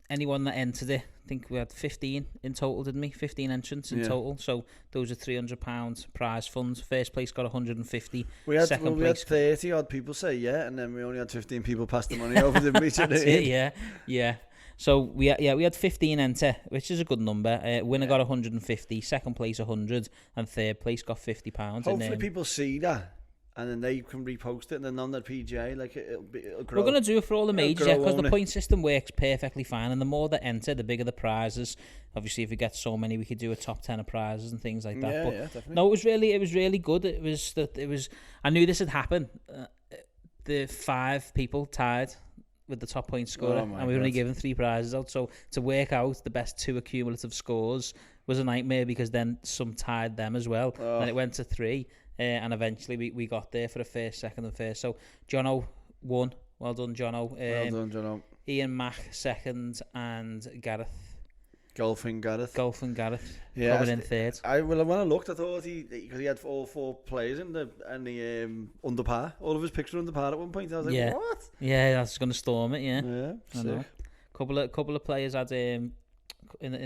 anyone that entered it, I think we had 15 in total, didn't we? 15 entrants in total. So those are £300 prize funds. First place got 150. We had 30 odd people say and then we only had 15 people pass the money over the meeting. That's it, yeah. So we had 15 enter, which is a good number. Winner got 150, second place 100, and third place got £50. Hopefully people see that and then they can repost it, and then on the PGA, like it'll grow. We're going to do it for all the majors, grow, because the won't it? point system works perfectly fine, and the more that enter, the bigger the prizes. Obviously, if we get so many, we could do a top 10 of prizes and things like that. Yeah, But yeah, definitely. no, it was really good. It was. I knew this had happened. The 5 people tied with the top point scorer, Oh my and we were only God. given 3 prizes out. So to work out the best 2 accumulative scores was a nightmare, because then some tied them as well, and it went to 3. And eventually we got there for the first, second, and first. So Jono won. Well done, Jono. Well done, John. Ian Mack second, and Gareth. Golfing Gareth. Yeah, coming in third. When I looked, I thought because he had all 4 players in the under par. All of his picks were under par at one point. I was like, Yeah. what? Yeah, that's going to storm it. Yeah, Yeah, I know. sick. Couple of players had in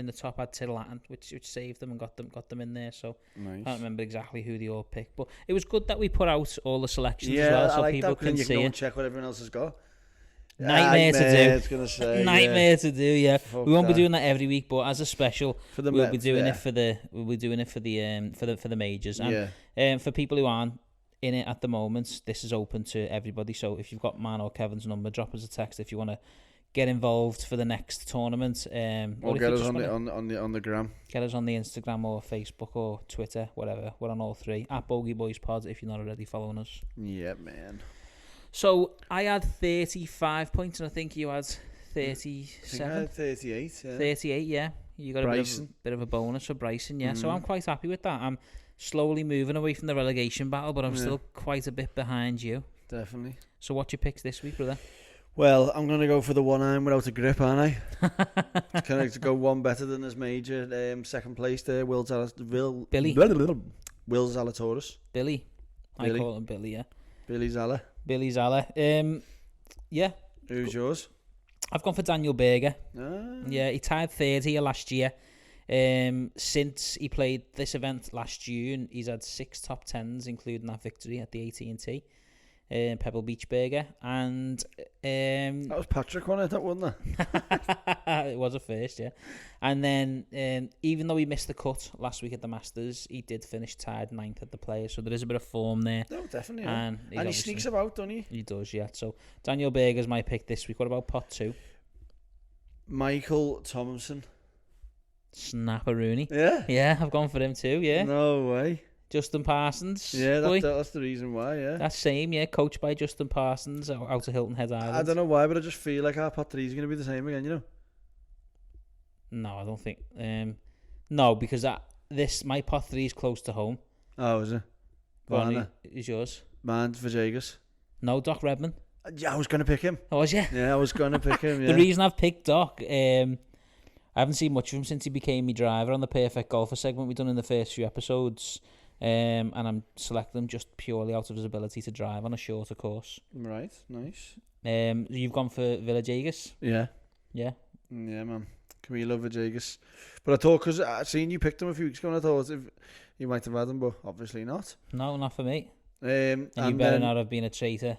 the top had Tiddleton, which saved them and got them in there. So Nice. I can't remember exactly who they all picked, but it was good that we put out all the selections as Yeah, well, I so like people that, 'cause then can you see can go it. and check what everyone else has got. Nightmare to do. It's gonna say Nightmare to do, yeah. Fuck We won't be that. doing that every week, but as a special, For the we'll be doing yeah. it for the majors. And Yeah, for people who aren't in it at the moment, this is open to everybody. So if you've got man or Kevin's number, drop us a text if you want to get involved for the next tournament. or if get you us just on wanna the gram. get us on the Instagram or Facebook or Twitter, whatever. We're on all 3 at Bogey Boys Pod if you're not already following us. Yeah, man. So I had 35 points, and I think you had I think I 37. had 38. Yeah. 38, yeah. You got a Bryson. bit of a bonus for Bryson, yeah. So I'm quite happy with that. I'm slowly moving away from the relegation battle, but I'm still quite a bit behind you. Definitely. So what's your picks this week, brother? Well, I'm going to go for the one iron without a grip, aren't I? Can I go one better than this major? Second place there, Will Zalatorius. Billy. I Billy. call him Billy, yeah. Billy Zala. Billy Zala. Yeah, Who's yours? I've gone for Daniel Berger. Ah, Yeah, he tied third here last year. Since he played this event last June, he's had 6 top 10s, including that victory at the AT&T, Pebble Beach Berger, and that was Patrick, wasn't it? That wasn't it? it was a first, yeah. And then even though he missed the cut last week at the Masters, he did finish tied 9th at the Players, so there is a bit of form there. No, definitely. Yeah. And And he sneaks about, doesn't he? He does, yeah. So Daniel Berger's my pick this week. What about pot 2? Michael Thompson. Snapperoonie. Yeah? Yeah, I've gone for him too, yeah. No way. Justin Parsons. Yeah, boy. that's the reason why, yeah. That's same, yeah. Coached by Justin Parsons out of Hilton Head Island. I don't know why, but I just feel like our pot 3 is going to be the same again, you know? No, I don't think. No, because my pot 3 is close to home. Oh, is it? Go on, Varner. is yours? Mine's Vajegas. No, Doc Redman. Yeah, I was going to pick him. Oh, was you? Yeah, I was going to pick him, yeah. The reason I've picked Doc, I haven't seen much of him since he became my driver on the Perfect Golfer segment we've done in the first few episodes. And I'm selecting him just purely out of his ability to drive on a shorter course. Right, nice. You've gone for Villajegas? Yeah. Yeah. Yeah, man. Can we love Vajegas? But I thought, because I seen you picked him a few weeks ago, and I thought if you might have had him, but obviously not. No, not for me. And you better then not have been a traitor.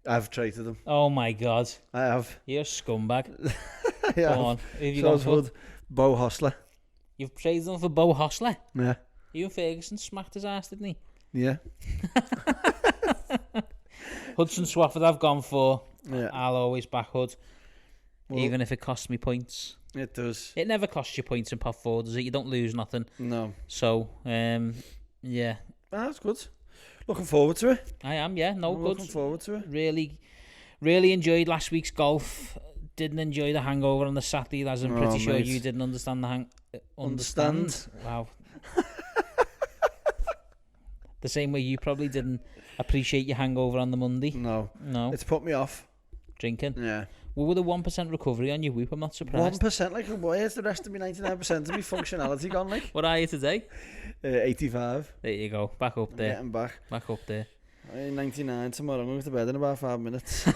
I've traded him. Oh my God. I have. You're a scumbag. Yeah. Go on. Who have you So gone it's for? good. Bo Hostler. You've traded him for Bo Hostler. Yeah. Ian Ferguson smacked his ass, didn't he? Yeah. Hudson Swafford I've gone for. Yeah. I'll always back Hud. Well, even if it costs me points. It does. It never costs you points in pot 4, does it? You don't lose nothing. No. So, yeah. That's good. Looking forward to it. I am, yeah. No, good. Looking forward to it. Really enjoyed last week's golf. Didn't enjoy the hangover on the Saturday, as I'm pretty sure mate. you didn't understand the Understand? Wow. The same way you probably didn't appreciate your hangover on the Monday. No. No. It's put me off. Drinking. Yeah. Well, with a 1% recovery on your whoop, I'm not surprised. 1%, like, where's the rest of me 99% of me functionality gone, like? What are you today? 85. There you go. Back up there. Getting back. Back up there. 99 tomorrow. I'm going to bed in about 5 minutes.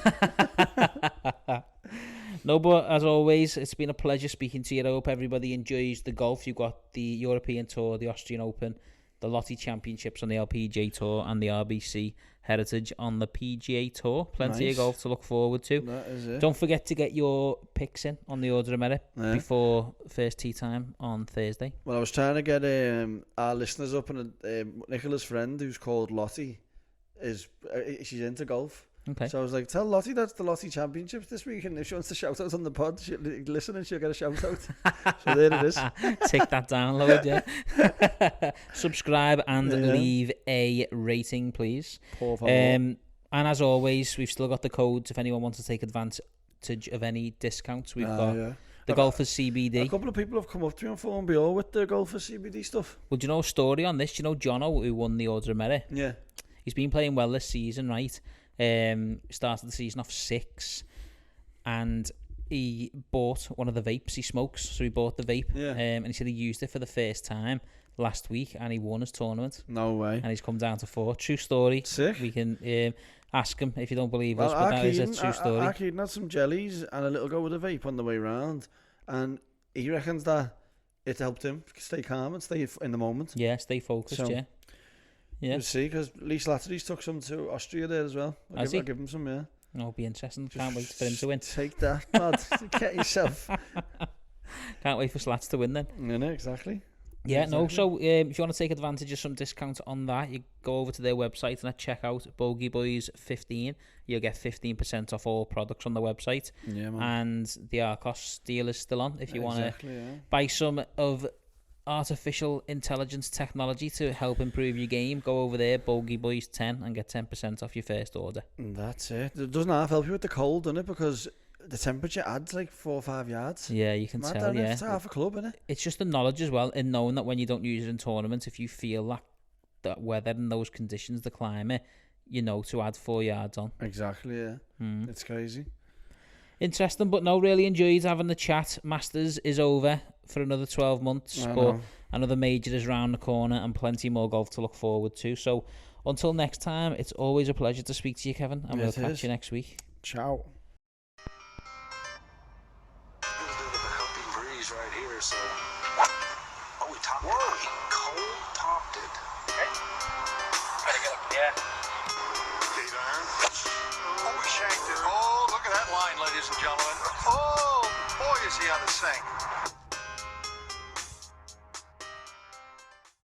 No, but as always, it's been a pleasure speaking to you. I hope everybody enjoys the golf. You've got the European Tour, the Austrian Open, the Lottie Championships on the LPGA Tour, and the RBC Heritage on the PGA Tour. Plenty of golf to look forward to. That is it. Don't forget to get your picks in on the order of merit before first tee time on Thursday. Well, I was trying to get our listeners up, and Nicola's friend, who's called Lottie, she's into golf. Okay. So I was like, tell Lottie that's the Lottie Championship this week, and if she wants to shout out on the pod, she'll listen and she'll get a shout out. So there it is. Take that download, yeah. Subscribe and leave a rating, please. And as always, we've still got the codes if anyone wants to take advantage of any discounts. We've got the Golfers CBD. A couple of people have come up to me on Phone BO with the Golfers CBD stuff. Well, do you know a story on this? Do you know Jono, who won the Order of Merit? Yeah. He's been playing well this season, right? Started the season off 6, and he bought one of the vapes he smokes. So he bought the vape, and he said he used it for the first time last week, and he won his tournament. No way. And he's come down to 4. True story. Sick. We can ask him if you don't believe us, but that is a true story. Arcade had some jellies and a little go with a vape on the way round, and he reckons that it helped him stay calm and stay in the moment. Yeah, stay focused. So, yeah. We'll see, because Lee Zalatorius took some to Austria there as well. I'll give him some, yeah. It'll be interesting. Can't wait for him to win. Take that, lad. Get yourself. Can't wait for Slats to win then. No, exactly. Yeah, no, so if you want to take advantage of some discounts on that, you go over to their website and check out Bogey Boys 15. You'll get 15% off all products on the website. Yeah, man. And the Arcos deal is still on if you want to buy some of artificial intelligence technology to help improve your game. Go over there, Bogey Boys 10, and get 10% off your first order. That's it. It doesn't half help you with the cold, doesn't it? Because the temperature adds like 4 or 5 yards. Yeah, you can tell. Yeah, it's half a club, isn't it? It's just the knowledge as well in knowing that when you don't use it in tournaments, if you feel that weather and those conditions, the climate, you know to add 4 yards on. Exactly. Yeah, it's crazy. Interesting, but no, really enjoyed having the chat. Masters is over for another 12 months, but another major is round the corner and plenty more golf to look forward to. So until next time, it's always a pleasure to speak to you, Kevin, and we'll catch you next week. Ciao. A bit of a helping breeze right here, so. Oh, he topped it. He cold topped it. Okay. Gotta get up. Yeah. 8 iron. Oh, he shanked it. Oh, look at that line, ladies and gentlemen. Oh, boy, is he out of sync.